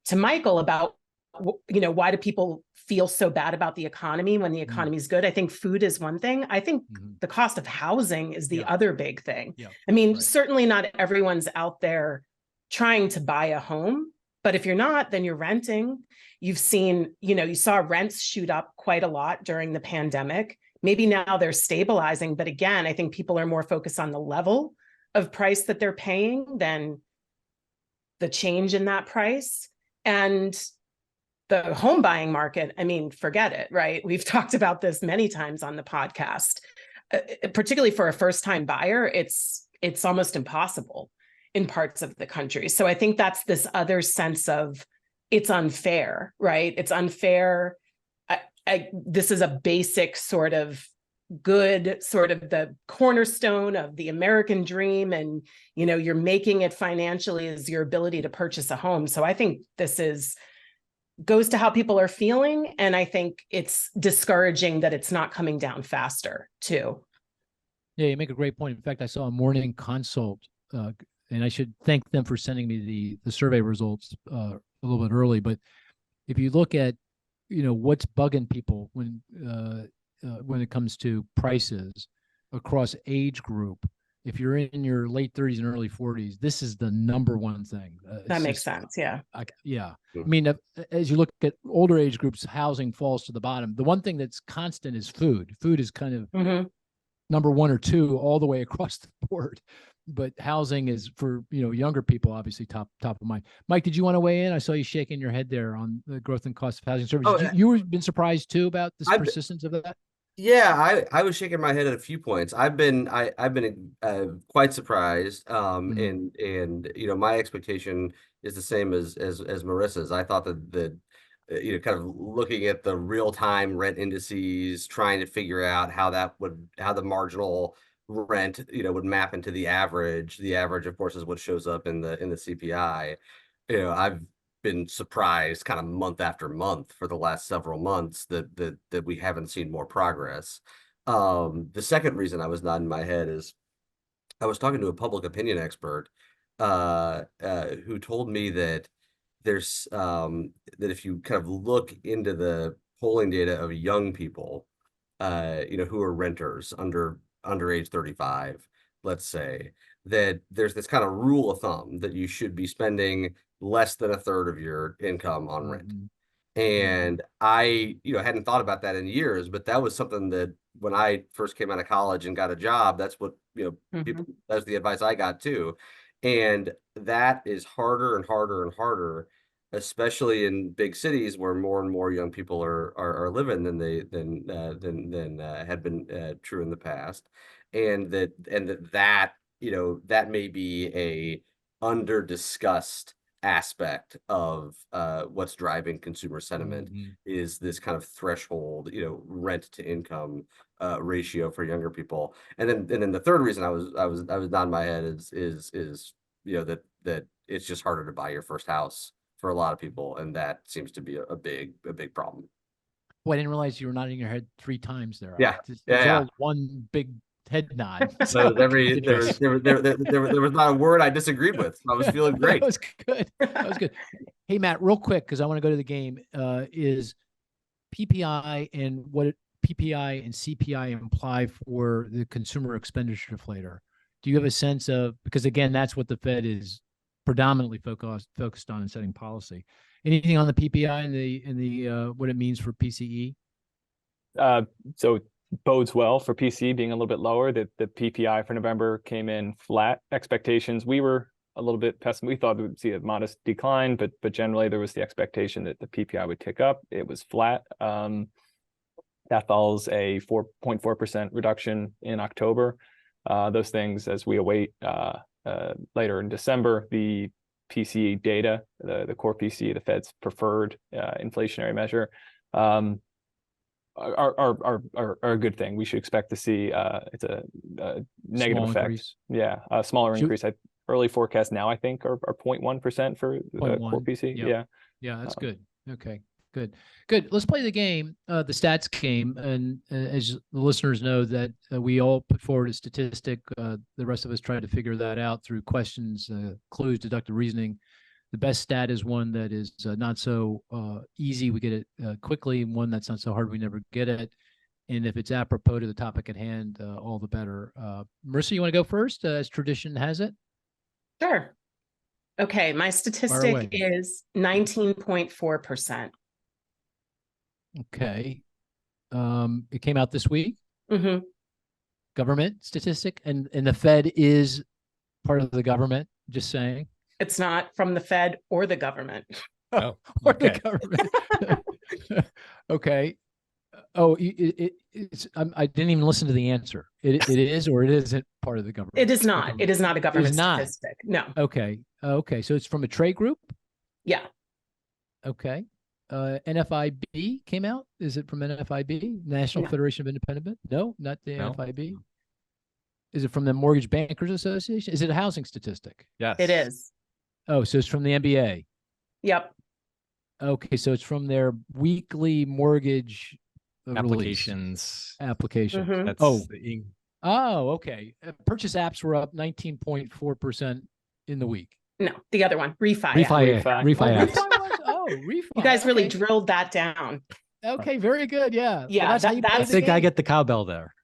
to Michael about, why do people feel so bad about the economy when the economy is good? I think food is one thing. I think the cost of housing is the other big thing. I mean, certainly not everyone's out there trying to buy a home, but if you're not, then you're renting. You've seen, you saw rents shoot up quite a lot during the pandemic. Maybe now they're stabilizing, but again, I think people are more focused on the level of price that they're paying than the change in that price. And the home buying market, I mean, forget it, right? We've talked about this many times on the podcast. Particularly for a first-time buyer, it's almost impossible in parts of the country. So I think that's this other sense of it's unfair, right? It's unfair. This is a basic sort of good, sort of the cornerstone of the American dream, and you're making it financially as your ability to purchase a home. So I think this goes to how people are feeling, and I think it's discouraging that it's not coming down faster too. Yeah, you make a great point. In fact, I saw a Morning Consult, and I should thank them for sending me the survey results a little bit early. But if you look at what's bugging people when it comes to prices across age group, if you're in your late 30s and early 40s, this is the number one thing. That makes sense. Yeah. Yeah. I mean, as you look at older age groups, housing falls to the bottom. The one thing that's constant is food. Food is kind of number one or two all the way across the board. But housing is, for younger people, obviously top of mind. Mike, did you want to weigh in? I saw you shaking your head there on the growth and cost of housing services. You been surprised too about this persistence of that? Yeah, I was shaking my head at a few points. I've been quite surprised. And my expectation is the same as Marissa's. I thought that kind of looking at the real-time rent indices, trying to figure out how the marginal rent would map into the average. The average, of course, is what shows up in the CPI. I've been surprised kind of month after month for the last several months that we haven't seen more progress. The second reason I was nodding my head is I was talking to a public opinion expert who told me that there's that if you kind of look into the polling data of young people, who are renters under age 35, let's say, that there's this kind of rule of thumb that you should be spending less than a third of your income on rent. And I, hadn't thought about that in years, but that was something that when I first came out of college and got a job, that's what, people, that's the advice I got too. And that is harder and harder and harder, especially in big cities where more and more young people are living than had been true in the past. And that that may be a under discussed aspect of what's driving consumer sentiment is this kind of threshold, rent to income ratio for younger people. And then the third reason I was nodding my head is that it's just harder to buy your first house for a lot of people, and that seems to be a big problem. Well, I didn't realize you were nodding your head 3 times there. Yeah. It's Yeah. all one big head nod. So there was not a word I disagreed with. So I was feeling great. That was good. That was good. Hey, Matt, real quick, because I want to go to the game, is PPI and what PPI and CPI imply for the consumer expenditure deflator? Do you have a sense of, because again, that's what the Fed is predominantly focused on in setting policy. Anything on the PPI and the what it means for PCE? So bodes well for PCE being a little bit lower. That the PPI for November came in flat. Expectations, we were a little bit pessimistic. We thought we would see a modest decline, but generally there was the expectation that the PPI would tick up. It was flat. That follows a 4.4% reduction in October. Those things, as we await later in December, the PCE data, the core PCE, the Fed's preferred inflationary measure, are a good thing. We should expect to see it's a negative Small effect. increase. Yeah, a smaller increase. Early forecast now, I think, are 0.1% for the core PCE. Yep. Yeah, that's good. Okay, good. Let's play the game, the stats game. And as the listeners know that we all put forward a statistic. The rest of us try to figure that out through questions, clues, deductive reasoning. The best stat is one that is not so easy. We get it quickly, and one that's not so hard. We never get it. And if it's apropos to the topic at hand, all the better. Marissa, you want to go first, as tradition has it? Sure. Okay, my statistic is 19.4%. Okay. It came out this week. Government statistic, and the Fed is part of the government, just saying. It's not from the Fed or the government. Oh, or the government. Okay. Oh, it's. I didn't even listen to the answer. It is or it isn't part of the government. It is not. It is not a government statistic. No. Okay. Okay. So it's from a trade group. Yeah. Okay. NFIB came out. Is it from NFIB, National Federation of Independent? No, not the NFIB. Is it from the Mortgage Bankers Association? Is it a housing statistic? Yes, it is. Oh, so it's from the MBA. Yep. Okay, so it's from their weekly mortgage applications. That's okay. Purchase apps were up 19.4% in the week. No, the other one, refi. Refi apps. Refi. You guys really drilled that down. Okay, very good. Yeah. Yeah. Well, I think I get the cowbell there.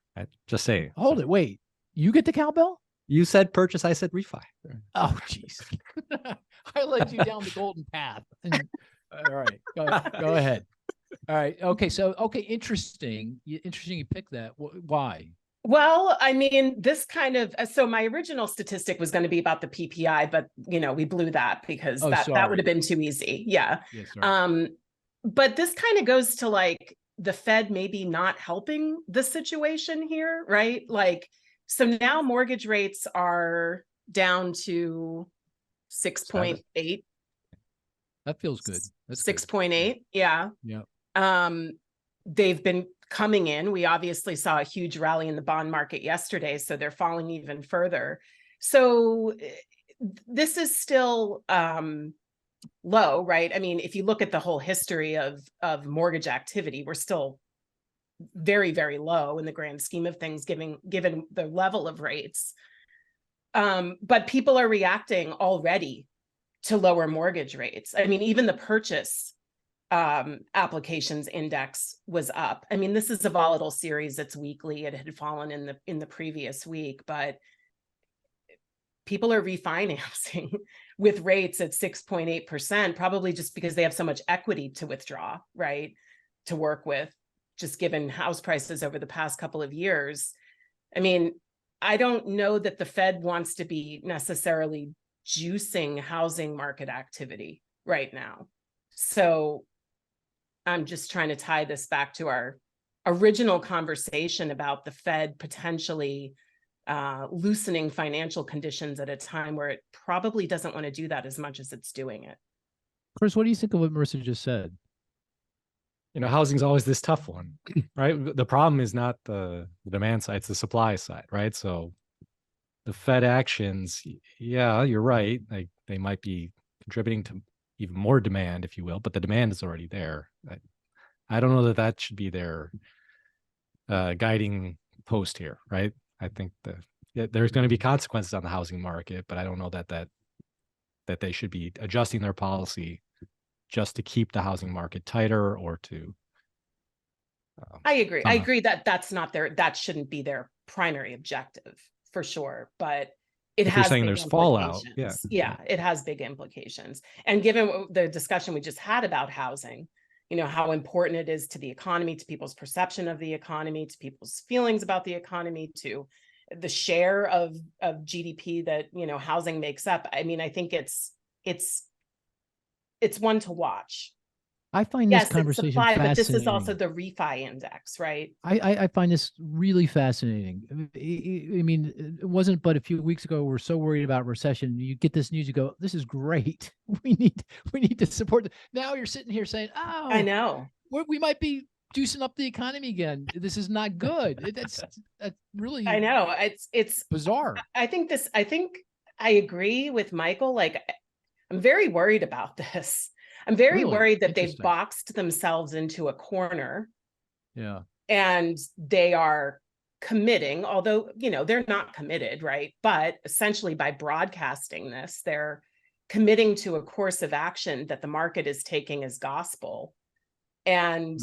Just saying. Hold it. Wait. You get the cowbell? You said purchase. I said refi. Oh, jeez. I led you down the golden path. All right. Go ahead. All right. Okay. So, interesting. Interesting you picked that. Why? Well, I mean, so my original statistic was going to be about the PPI, but we blew that because that would have been too easy. Yeah. But this kind of goes to like the Fed maybe not helping the situation here, right? Like, so now mortgage rates are down to 6.8. That feels good. That's 6.8. Yeah. Yeah. They've been coming in. We obviously saw a huge rally in the bond market yesterday, so they're falling even further. So this is still low, right? I mean, if you look at the whole history of mortgage activity, we're still very, very low in the grand scheme of things, given the level of rates. But people are reacting already to lower mortgage rates. I mean, even the purchase applications index was up. I mean, this is a volatile series. It's weekly. It had fallen in the previous week, but people are refinancing with rates at 6.8%, probably just because they have so much equity to withdraw, right? To work with. just given house prices over the past couple of years. I mean, I don't know that the Fed wants to be necessarily juicing housing market activity right now. So I'm just trying to tie this back to our original conversation about the Fed potentially loosening financial conditions at a time where it probably doesn't want to do that as much as it's doing it. Chris, what do you think of what Marissa just said? Housing's always this tough one, right? The problem is not the demand side, it's the supply side, right? So the Fed actions, yeah, you're right. Like they might be contributing to even more demand, if you will, but the demand is already there. I don't know that should be their guiding post here, right? I think there's going to be consequences on the housing market, but I don't know that they should be adjusting their policy just to keep the housing market tighter or to. I agree. I agree that shouldn't be their primary objective for sure, but it has big there's fallout. Yeah, it has big implications. And given the discussion we just had about housing, how important it is to the economy, to people's perception of the economy, to people's feelings about the economy, to the share of GDP that, housing makes up. I mean, I think it's one to watch. I find this conversation it's supply, fascinating. but this is also the refi index, right? I find this really fascinating. I mean, it wasn't but a few weeks ago we're so worried about recession. You get this news, you go, "This is great. We need to support." Now you're sitting here saying, "Oh, I know we might be juicing up the economy again. This is not good." That's really. I know it's bizarre. I think I agree with Michael. Like, I'm very worried about this. I'm very worried that they've boxed themselves into a corner. Yeah. And they are committing, although, they're not committed, right? But essentially by broadcasting this, they're committing to a course of action that the market is taking as gospel. And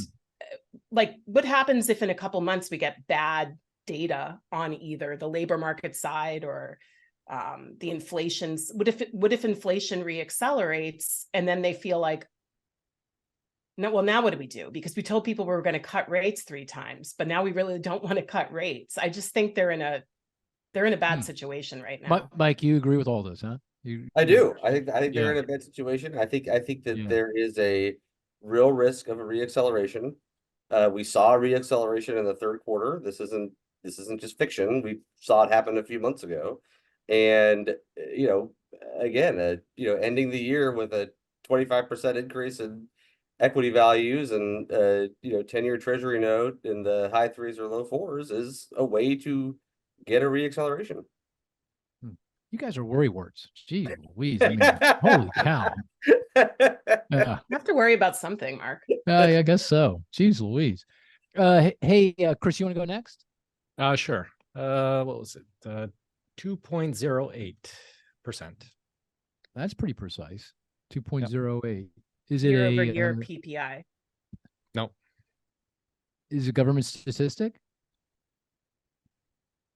like, what happens if in a couple months we get bad data on either the labor market side or the inflation's? What if inflation reaccelerates and then they feel like, no, well, now what do we do? Because we told people we were going to cut rates 3 times, but now we really don't want to cut rates. I just think they're in a bad situation right now. Mike, you agree with all this, huh? I do. I think they're in a bad situation. I think that there is a real risk of a reacceleration. We saw a reacceleration in the third quarter. This isn't just fiction. We saw it happen a few months ago. And, again, ending the year with a 25% increase in equity values and, 10-year treasury note in the high 3s or low 4s is a way to get a reacceleration. You guys are worry words. Gee Louise. I mean, holy cow. You have to worry about something, Mark. I guess so. Jeez Louise. Hey, Chris, you want to go next? Sure. What was it? 2.08%. That's pretty precise. 2.08. Is it year-over-year PPI? No. Is it a government statistic?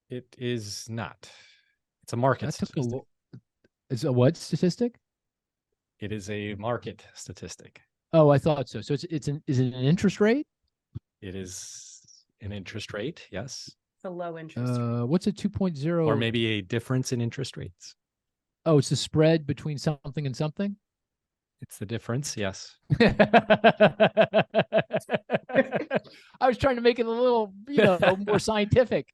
It is not. It's a market statistic. It's a what statistic? It is a market statistic. Oh, I thought so. So is it an interest rate? It is an interest rate, yes. It's a low interest rate. What's a 2.0? Or maybe a difference in interest rates. Oh, it's the spread between something and something? It's the difference, yes. I was trying to make it a little, more scientific.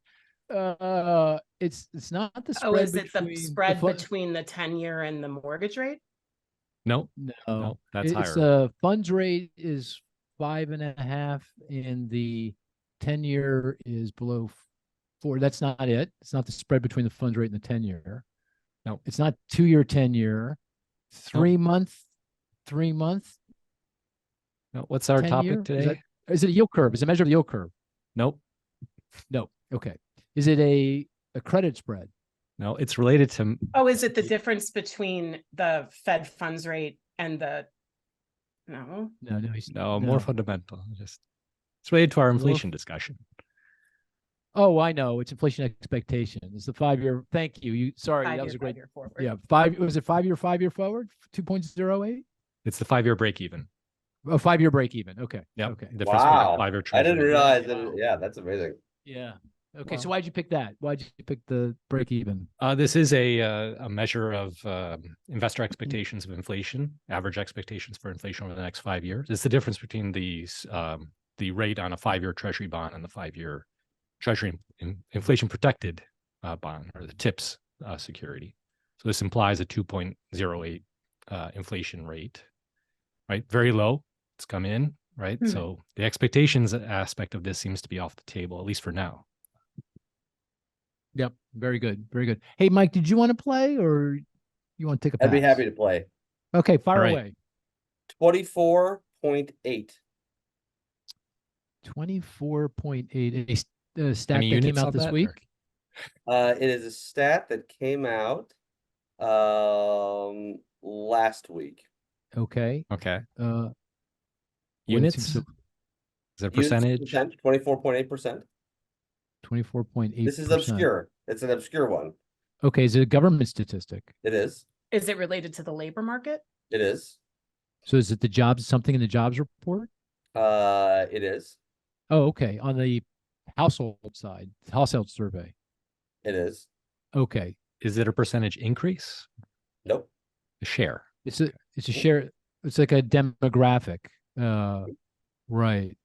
It's not the spread. Oh, is it the spread between the 10-year and the mortgage rate? No, that's higher. The funds rate is 5.5, and the 10-year is below 4. That's not it. It's not the spread between the funds rate and the 10-year. No, it's not 2-year, 10-year, 3-month. 3-month. No, what's our topic today? Is it a yield curve? Is it a measure of the yield curve? Nope. No. Okay. Is it a credit spread? No, it's related to. Oh, is it the difference between the Fed funds rate and the? No, more fundamental. It's related to our inflation discussion. Oh, I know. It's inflation expectation. It's the 5-year. Thank you. Sorry, that was a great. Forward. Yeah, was it 5-year forward? 2.08. It's the 5-year break even. A 5-year break even. Okay. Yep. Okay. Difference between Wow. 5-year I didn't treasury. realize that. Wow. Yeah, that's amazing. Yeah. Okay. So Wow. why'd you pick that? Why'd you pick the break even? This is a measure of investor expectations of inflation, average expectations for inflation over the next 5 years. It's the difference between the rate on a 5-year treasury bond and the 5-year treasury inflation protected bond, or the TIPS security. So this implies a 2.08 inflation rate, right? Very low. It's come in, right? Mhm. So the expectations aspect of this seems to be off the table, at least for now. Yep. Very good. Very good. Hey, Mike, did you want to play or you want to take a pass? I'd be happy to play. Okay. Fire All right. away. 24.8. 24.8. A stat Any that came units out on this that, week. or- It is a stat that came out last week. Okay. Okay. What Units? seems Is to- there a percentage? 24.8%. 24.8%. This is obscure. It's an obscure one. Okay. Is it a government statistic? It is. Is it related to the labor market? It is. So is it the jobs, something in the jobs report? It is. Oh, okay. On the household side, household survey. It is. Okay. Is it a percentage increase? Nope. A share? It's a share. It's like a demographic. Right.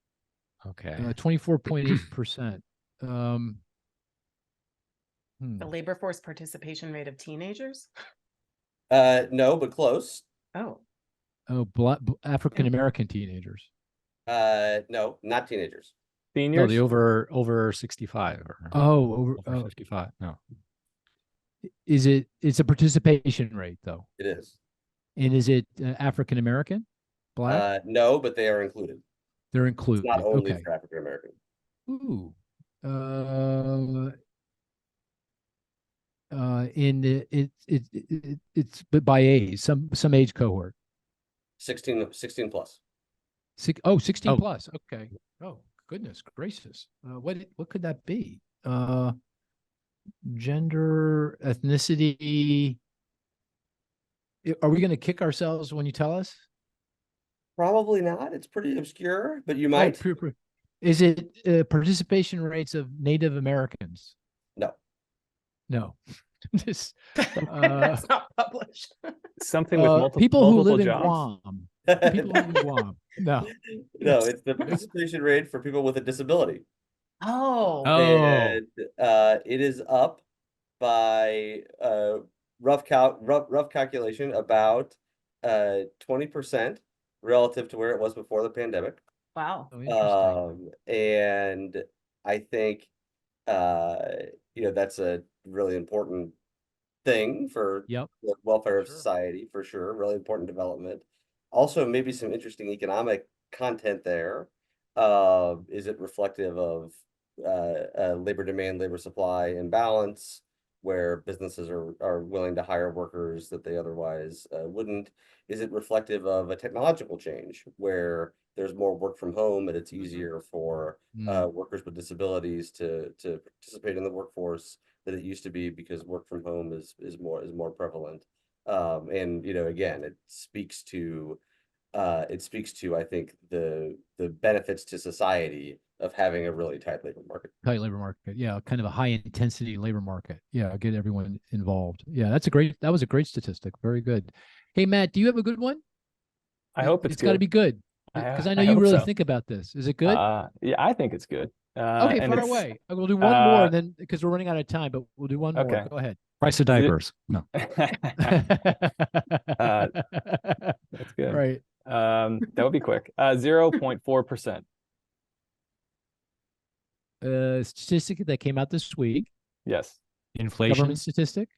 Okay. 24.8%. The labor force participation rate of teenagers? No, but close. Oh, African American teenagers. No, not teenagers. No, Seniors? the over 65 or Oh, over 55. No. it's a participation rate though. It is. And is it African American? Black? No, but they are included. They're It's included. not only Okay. for African American. Ooh. It's but by age, some age cohort. 16 plus. 16 Oh. plus. Okay. Oh, goodness gracious. What could that be? Gender, ethnicity. Are we going to kick ourselves when you tell us? Probably not. It's pretty obscure, but you Oh, might. Is it participation rates of Native Americans? No. No. This that's not published. Something with multiple people who live in jobs? Guam. People who live in Guam. No. No, it's the participation rate for people with a disability. Oh, And it is up by rough calculation about 20% relative to where it was before the pandemic. wow. Oh, interesting. And I think that's a really important thing for Yep. the welfare of Sure. society, for sure. Really important development. Also, maybe some interesting economic content there. Is it reflective of labor demand, labor supply imbalance, where businesses are willing to hire workers that they otherwise wouldn't? Is it reflective of a technological change where there's more work from home and it's easier for workers with disabilities to participate in the workforce than it used to be because work from home is more prevalent? And again, it speaks to I think the benefits to society of having a really tight labor market. Tight labor market. Yeah. Kind of a high intensity labor market. Yeah. Get everyone involved. Yeah. That was a great statistic. Very good. Hey, Matt, do you have a good one? I hope it's got to good. be good. Because I know I you hope really so. think about this. Is it good? Yeah, I think it's good. Okay, and far it's- away. We'll do one more, and then because we're running out of time, but we'll do one more. Okay. Go ahead. Price of diapers. No. That's good. Right. That would be quick. 0.4%. Statistic that came out this week. Yes. Inflation. Government statistic.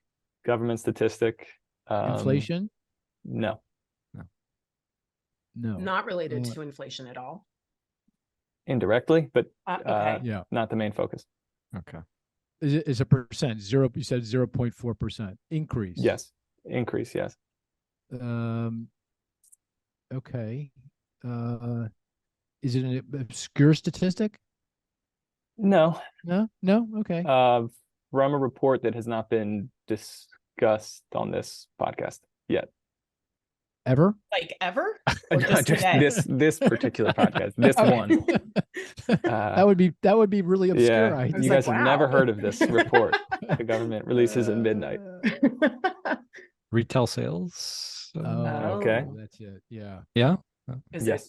Government statistic. Inflation. No. No. Not related to inflation at all. Indirectly, but Okay. Yeah. not the main focus. Okay. Is a percent zero? You said 0.4% increase. Yes. Increase. Yes. Okay. Is it an obscure statistic? No. No. No. Okay. From a report that has not been discussed on this podcast yet. Ever? Like ever? Or just Just today? this particular podcast, this Okay. one. That would be really obscure. Yeah, I was you like, guys have never wow. heard of this report. The government releases at midnight. Retail sales. Okay. That's it. Yeah. Yeah. Is Yes.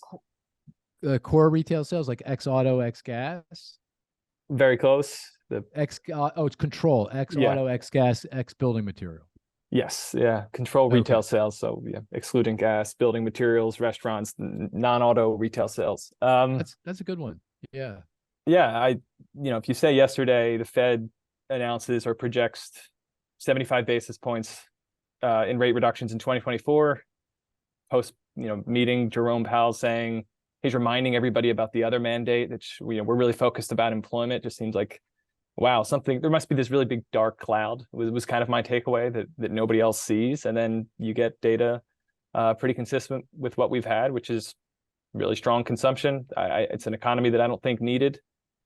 Core retail sales like X auto, X gas, Very close. The it's control, X Yeah. auto, X gas, X building material. Yes, yeah, control retail Okay. sales. So yeah, excluding gas, building materials, restaurants, non-auto retail sales. That's a good one. Yeah. Yeah, if you say yesterday the Fed announces or projects 75 basis points in rate reductions in 2024, post meeting Jerome Powell saying he's reminding everybody about the other mandate that we're really focused about employment. It just seems like, wow, there must be this really big dark cloud. It was kind of my takeaway that nobody else sees. And then you get data pretty consistent with what we've had, which is really strong consumption. It's an economy that I don't think needed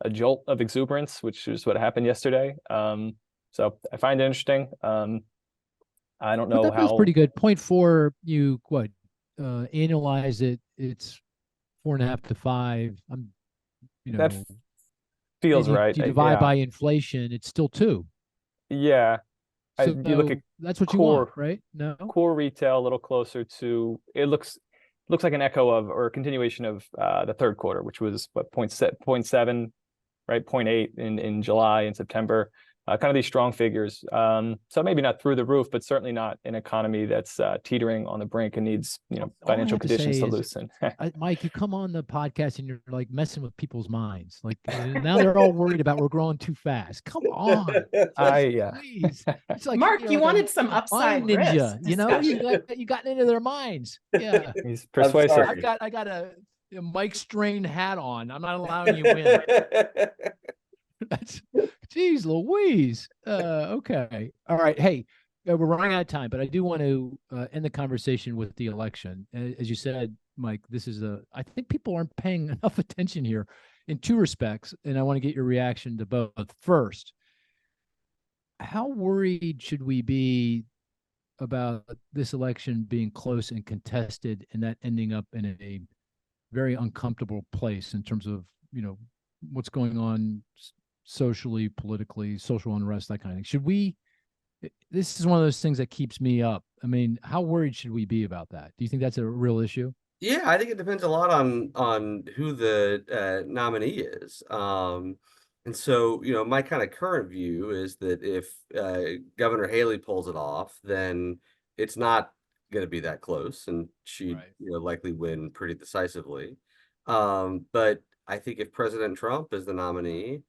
a jolt of exuberance, which is what happened yesterday. So I find it interesting. I don't know But that feels how pretty good. 0.4, you annualize it, it's 4.5 to 5. that feels and you, right. You divide Yeah. by inflation, it's still 2. Yeah. So you look at that's what you core- want, right? No. core retail a little closer to it looks like an echo of or a continuation of the third quarter, which was what 0.7, right? 0.8 in July and September. Kind of these strong figures. So maybe not through the roof, but certainly not an economy that's teetering on the brink and needs financial conditions to loosen. Mike, you come on the podcast and you're like messing with people's minds. Like now they're all worried about we're growing too fast. Come on, please. It's like Mark, you like wanted a some upside ninja. risk You know, you got into their minds. Yeah, He's persuasive. I got a Mike Strain hat on. I'm not allowing you in. That's, geez Louise. Okay. All right. Hey, we're running out of time, but I do want to end the conversation with the election. As you said, Mike, I think people aren't paying enough attention here in 2 respects, and I want to get your reaction to both. First, how worried should we be about this election being close and contested and that ending up in a very uncomfortable place in terms of, what's going on socially, politically, social unrest, that kind of thing? This is one of those things that keeps me up. I mean, how worried should we be about that? Do you think that's a real issue? Yeah, I think it depends a lot on who the nominee is. And so, my kind of current view is that if Governor Haley pulls it off, then it's not going to be that close, and she'd likely win pretty decisively. But I think if President Trump is the nominee,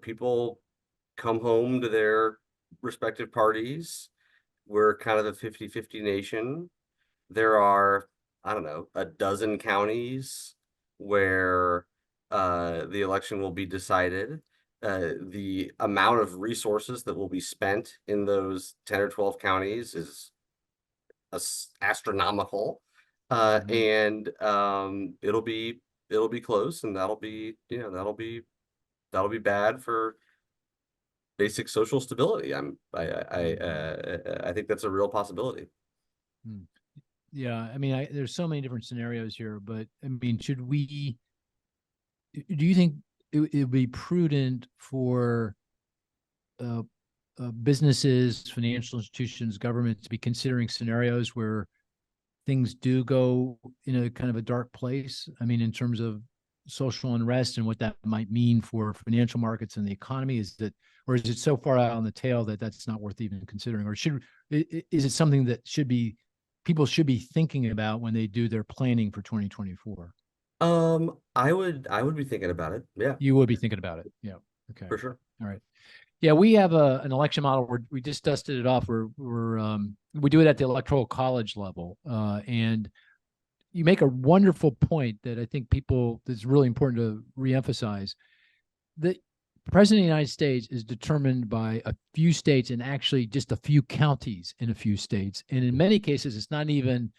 people come home to their respective parties. We're kind of a 50-50 nation. There are, I don't know, a dozen counties where the election will be decided. The amount of resources that will be spent in those 10 or 12 counties is astronomical. And it'll be close, and that'll be bad for basic social stability. I think that's a real possibility. Yeah, I mean, there's so many different scenarios here, but I mean, do you think it would be prudent for businesses, financial institutions, governments to be considering scenarios where things do go in a kind of a dark place? I mean, in terms of social unrest and what that might mean for financial markets and the economy, is it so far out on the tail that that's not worth even considering? Or is it something that people should be thinking about when they do their planning for 2024? I would be thinking about it. Yeah. You would be thinking about it. Yeah. Okay. For sure. All right. Yeah, we have an election model where we just dusted it off. We do it at the electoral college level, and you make a wonderful point that I think that's really important to reemphasize. The President of the United States is determined by a few states and actually just a few counties in a few states. And in many cases, it's not even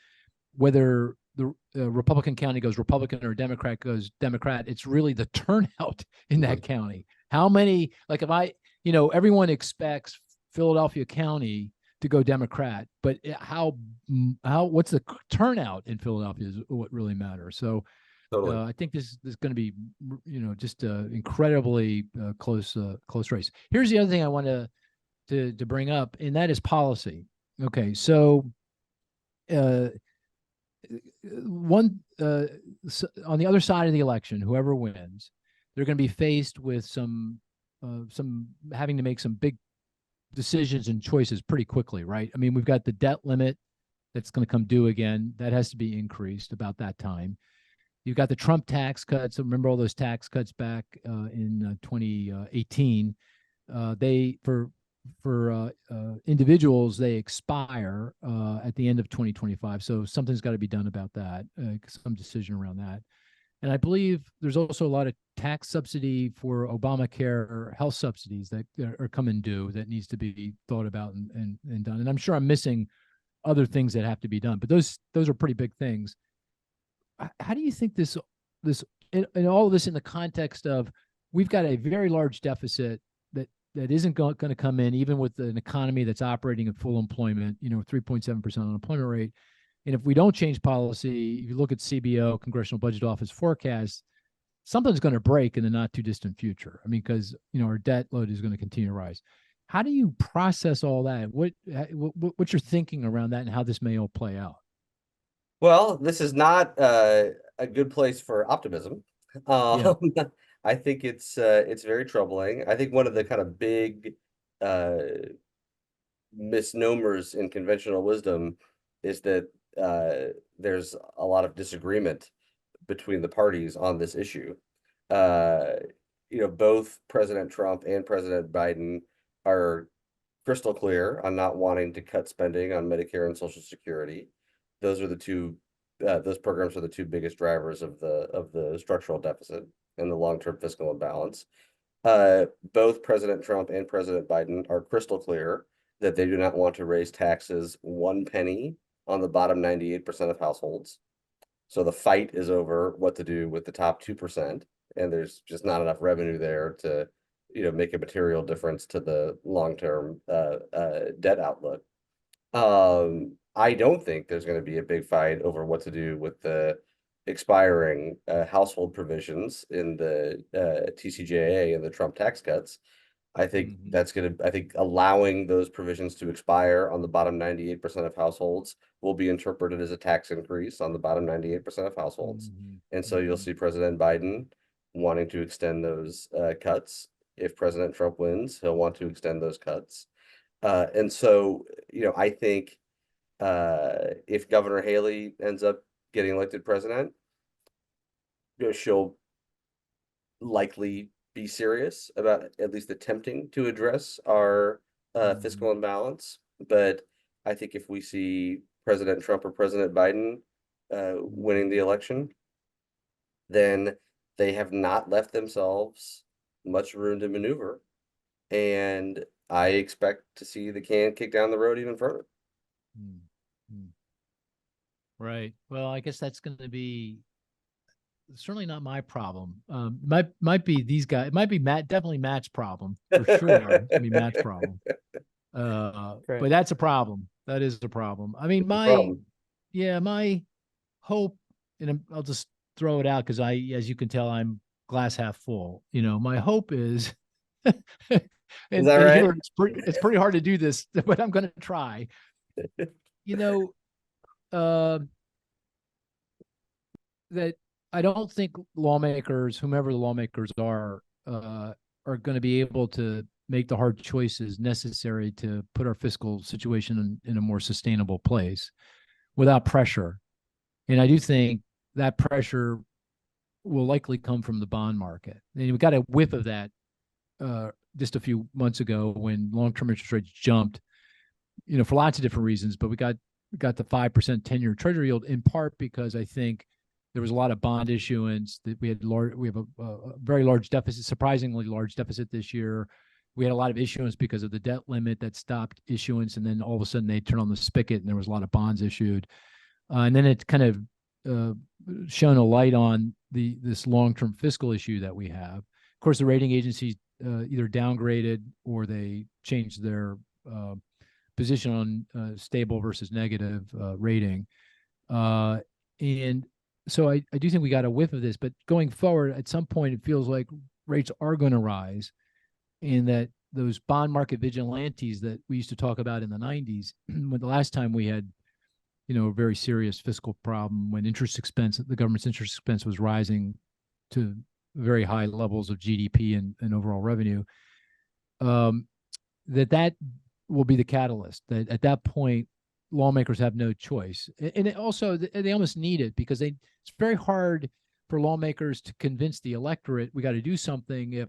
whether the Republican county goes Republican or Democrat goes Democrat. It's really the turnout in that county. How many, like if everyone expects Philadelphia County to go Democrat. But what's the turnout in Philadelphia is what really matters. So Totally. I think this is going to be, just incredibly close race. Here's the other thing I want to bring up, and that is policy. Okay, so on the other side of the election, whoever wins, they're going to be faced with some having to make some big decisions and choices pretty quickly, right? I mean, we've got the debt limit that's going to come due again. That has to be increased about that time. You've got the Trump tax cuts. Remember all those tax cuts back in 2018? They for individuals, they expire at the end of 2025. So something's got to be done about that, some decision around that. And I believe there's also a lot of tax subsidy for Obamacare health subsidies that are coming due that needs to be thought about and done. And I'm sure I'm missing other things that have to be done, but those are pretty big things. How do you think this and all of this in the context of we've got a very large deficit that isn't going to come in even with an economy that's operating at full employment, 3.7% unemployment rate. And if we don't change policy, if you look at CBO, Congressional Budget Office forecast, something's going to break in the not too distant future. I mean, because our debt load is going to continue to rise. How do you process all that? What's your thinking around that and how this may all play out? Well, this is not a good place for optimism. Yeah. I think it's very troubling. I think one of the kind of big misnomers in conventional wisdom is that there's a lot of disagreement between the parties on this issue. Both President Trump and President Biden are crystal clear on not wanting to cut spending on Medicare and Social Security. Those are the two. Those programs are the two biggest drivers of the structural deficit and the long-term fiscal imbalance. Both President Trump and President Biden are crystal clear that they do not want to raise taxes 1 penny on the bottom 98% of households. So the fight is over what to do with the top 2%, and there's just not enough revenue there to, make a material difference to the long-term debt outlook. I don't think there's going to be a big fight over what to do with the expiring household provisions in the TCJA and the Trump tax cuts. I think I think allowing those provisions to expire on the bottom 98% of households will be interpreted as a tax increase on the bottom 98% of households. And so you'll see President Biden wanting to extend those cuts. If President Trump wins, he'll want to extend those cuts. And so, I think if Governor Haley ends up getting elected president, she'll likely be serious about at least attempting to address our fiscal imbalance. But I think if we see President Trump or President Biden winning the election, then they have not left themselves much room to maneuver. And I expect to see the can kick down the road even further. Right. Well, I guess that's going to be certainly not my problem. Might be these guys. It might be definitely Matt's problem for sure. It's going to be Matt's problem. But that's a problem. That is a problem. I mean, my hope, and I'll just throw it out because as you can tell, I'm glass half full. My hope is, and right? here it's pretty hard to do this, but I'm going to try. That I don't think lawmakers, whomever the lawmakers are going to be able to make the hard choices necessary to put our fiscal situation in a more sustainable place without pressure. And I do think that pressure will likely come from the bond market. And we got a whiff of that just a few months ago when long-term interest rates jumped, for lots of different reasons. But we got the 5% 10-year Treasury yield in part because I think there was a lot of bond issuance that we have a very large deficit, surprisingly large deficit this year. We had a lot of issuance because of the debt limit that stopped issuance. And then all of a sudden they turned on the spigot and there was a lot of bonds issued. And then it kind of shone a light on this long-term fiscal issue that we have. Of course, the rating agencies either downgraded or they changed their position on stable versus negative rating. And so I do think we got a whiff of this, but going forward, at some point, it feels like rates are going to rise, and that those bond market vigilantes that we used to talk about in the 90s, when the last time we had, a very serious fiscal problem, when the government's interest expense was rising to very high levels of GDP and overall revenue, that will be the catalyst. That at that point, lawmakers have no choice, and also they almost need it, because it's very hard for lawmakers to convince the electorate we got to do something.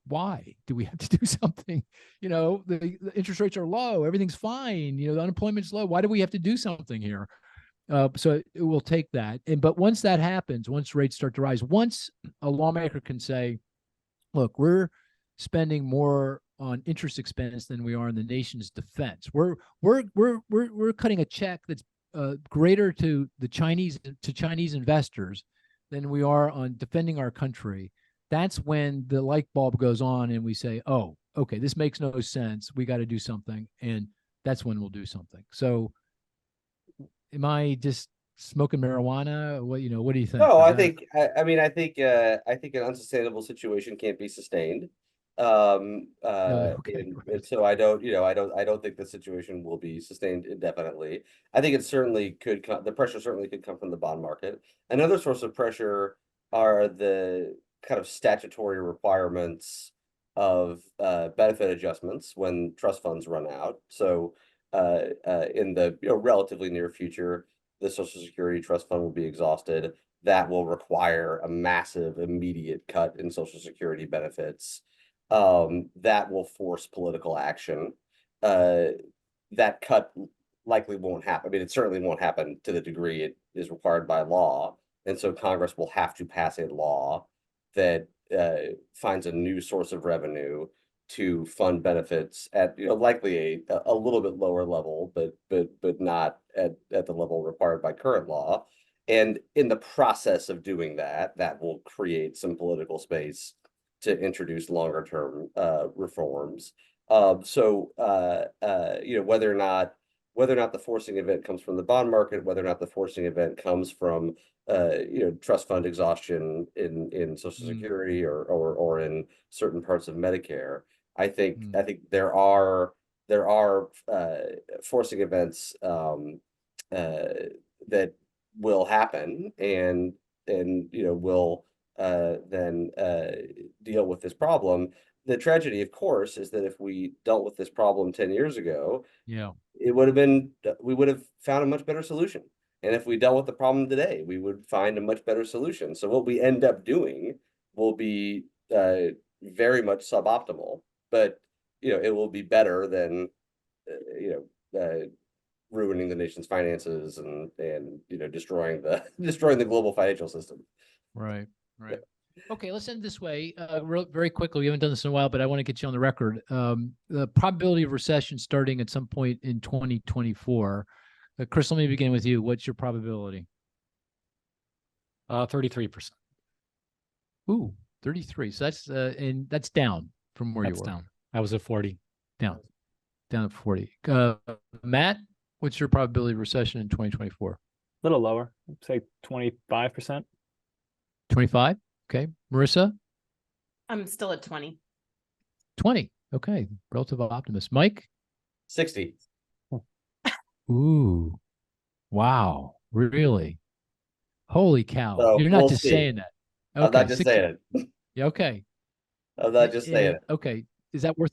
Why do we have to do something? The interest rates are low, everything's fine. The unemployment's low. Why do we have to do something here? So it will take that. But once that happens, once rates start to rise, once a lawmaker can say, look, we're spending more on interest expense than we are in the nation's defense. We're cutting a check that's greater to Chinese investors than we are on defending our country. That's when the light bulb goes on and we say, oh, okay, this makes no sense. We got to do something. And that's when we'll do something. So am I just smoking marijuana? What do you think? No, I think an unsustainable situation can't be sustained. Okay, and so I don't think the situation will be sustained indefinitely. I think it certainly could the pressure certainly could come from the bond market. Another source of pressure are the kind of statutory requirements of benefit adjustments when trust funds run out. So in the relatively near future, the Social Security trust fund will be exhausted. That will require a massive immediate cut in Social Security benefits. That will force political action. That cut likely won't happen. I mean, it certainly won't happen to the degree it is required by law. And so Congress will have to pass a law that finds a new source of revenue to fund benefits at likely a little bit lower level, but not at the level required by current law. And in the process of doing that, that will create some political space to introduce longer term reforms. So whether or not the forcing event comes from the bond market, whether or not the forcing event comes from trust fund exhaustion in Social Security or in certain parts of Medicare, I think there are forcing events that will happen and will then deal with this problem. The tragedy, of course, is that if we dealt with this problem 10 years ago, we would have found a much better solution. And if we dealt with the problem today, we would find a much better solution. So what we end up doing will be very much suboptimal, but it will be better than ruining the nation's finances and destroying the global financial system. Right. Okay, let's end this way. Very quickly. We haven't done this in a while, but I want to get you on the record. The probability of recession starting at some point in 2024. Chris, let me begin with you. What's your probability? 33%. Ooh, 33. So that's down from where you were. Down. I was at 40. Down at 40. Matt, what's your probability of recession in 2024? A little lower, say 25%. 25. Okay. Marissa? I'm still at 20. 20. Okay. Relative optimist. Mike? 60. Ooh. Wow. Really? Holy cow. So You're not we'll just see. saying that. Okay. I'm not just 60. saying it. Yeah, okay. I'm not just saying it. Okay. Is that worth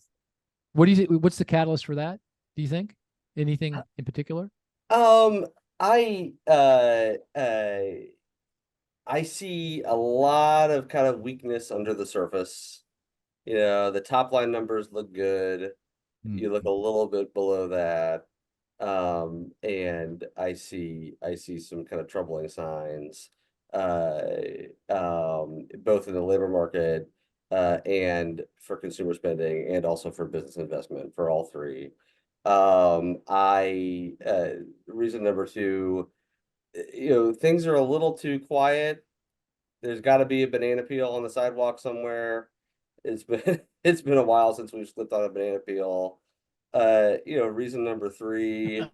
what do you think? What's the catalyst for that? Do you think? Anything in particular? I see a lot of kind of weakness under the surface. The top line numbers look good. You look a little bit below that. And I see some kind of troubling signs, both in the labor market, and for consumer spending, and also for business investment, for all three. Reason number two, things are a little too quiet. There's got to be a banana peel on the sidewalk somewhere. It's been a while since we've slipped on a banana peel. reason number three,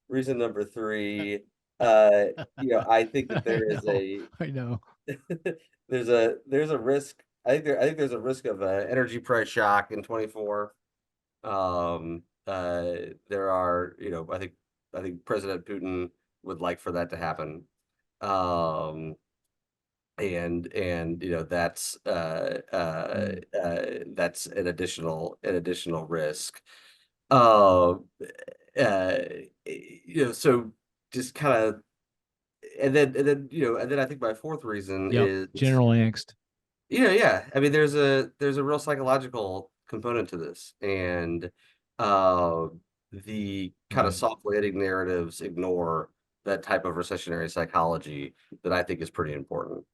reason number three, I think that there is I know. there's a risk. I think there's a risk of energy price shock in 24. There are, I think President Putin would like for that to happen. And that's that's an additional risk. So just kind of, and then I think my fourth reason is general angst. Yeah. I mean, there's a real psychological component to this, and the kind of soft landing narratives ignore that type of recessionary psychology that I think is pretty important.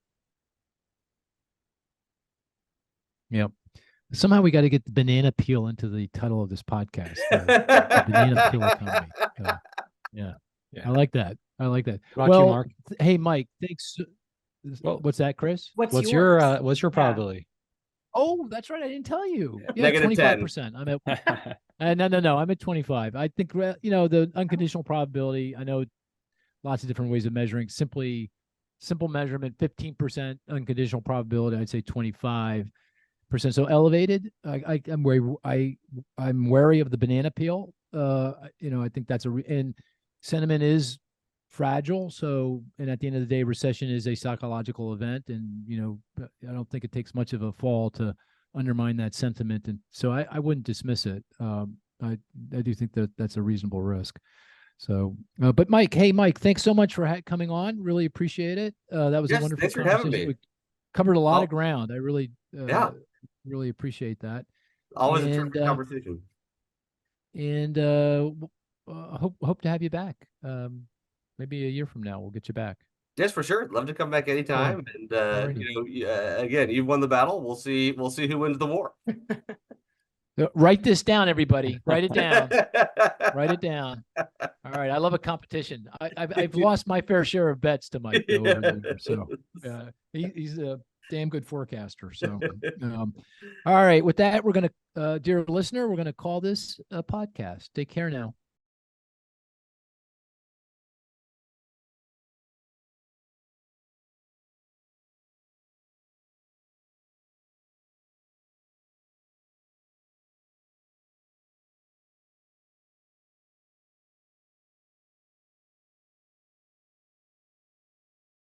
Yep. Somehow we got to get the banana peel into the title of this podcast. The banana peel economy. Yeah. I like that. About you, Mark? Hey, Mike, thanks. What's that, Chris? What's your probability? Oh, that's right. I didn't tell you. Yeah, -25%. I'm at no. I'm at 25. I think the unconditional probability. I know lots of different ways of measuring. Simple measurement, 15% unconditional probability. I'd say 25%. So elevated. I'm wary of the banana peel. I think that's and sentiment is fragile. So, and at the end of the day, recession is a psychological event, and I don't think it takes much of a fall to undermine that sentiment. And so, I wouldn't dismiss it. I do think that that's a reasonable risk. So, but Mike, thanks so much for coming on. Really appreciate it. That was a wonderful thanks for having me. We covered a lot of ground. I really, really appreciate that. Always a terrific conversation. And hope to have you back. Maybe a year from now, we'll get you back. Yes, for sure. Love to come back anytime. And again, you've won the battle. We'll see who wins the war. Write this down, everybody. Write it down. Write it down. All right. I love a competition. I've lost my fair share of bets to Mike over there. So he's a damn good forecaster. So all right. With that, we're gonna, dear listener, we're gonna call this a podcast. Take care now.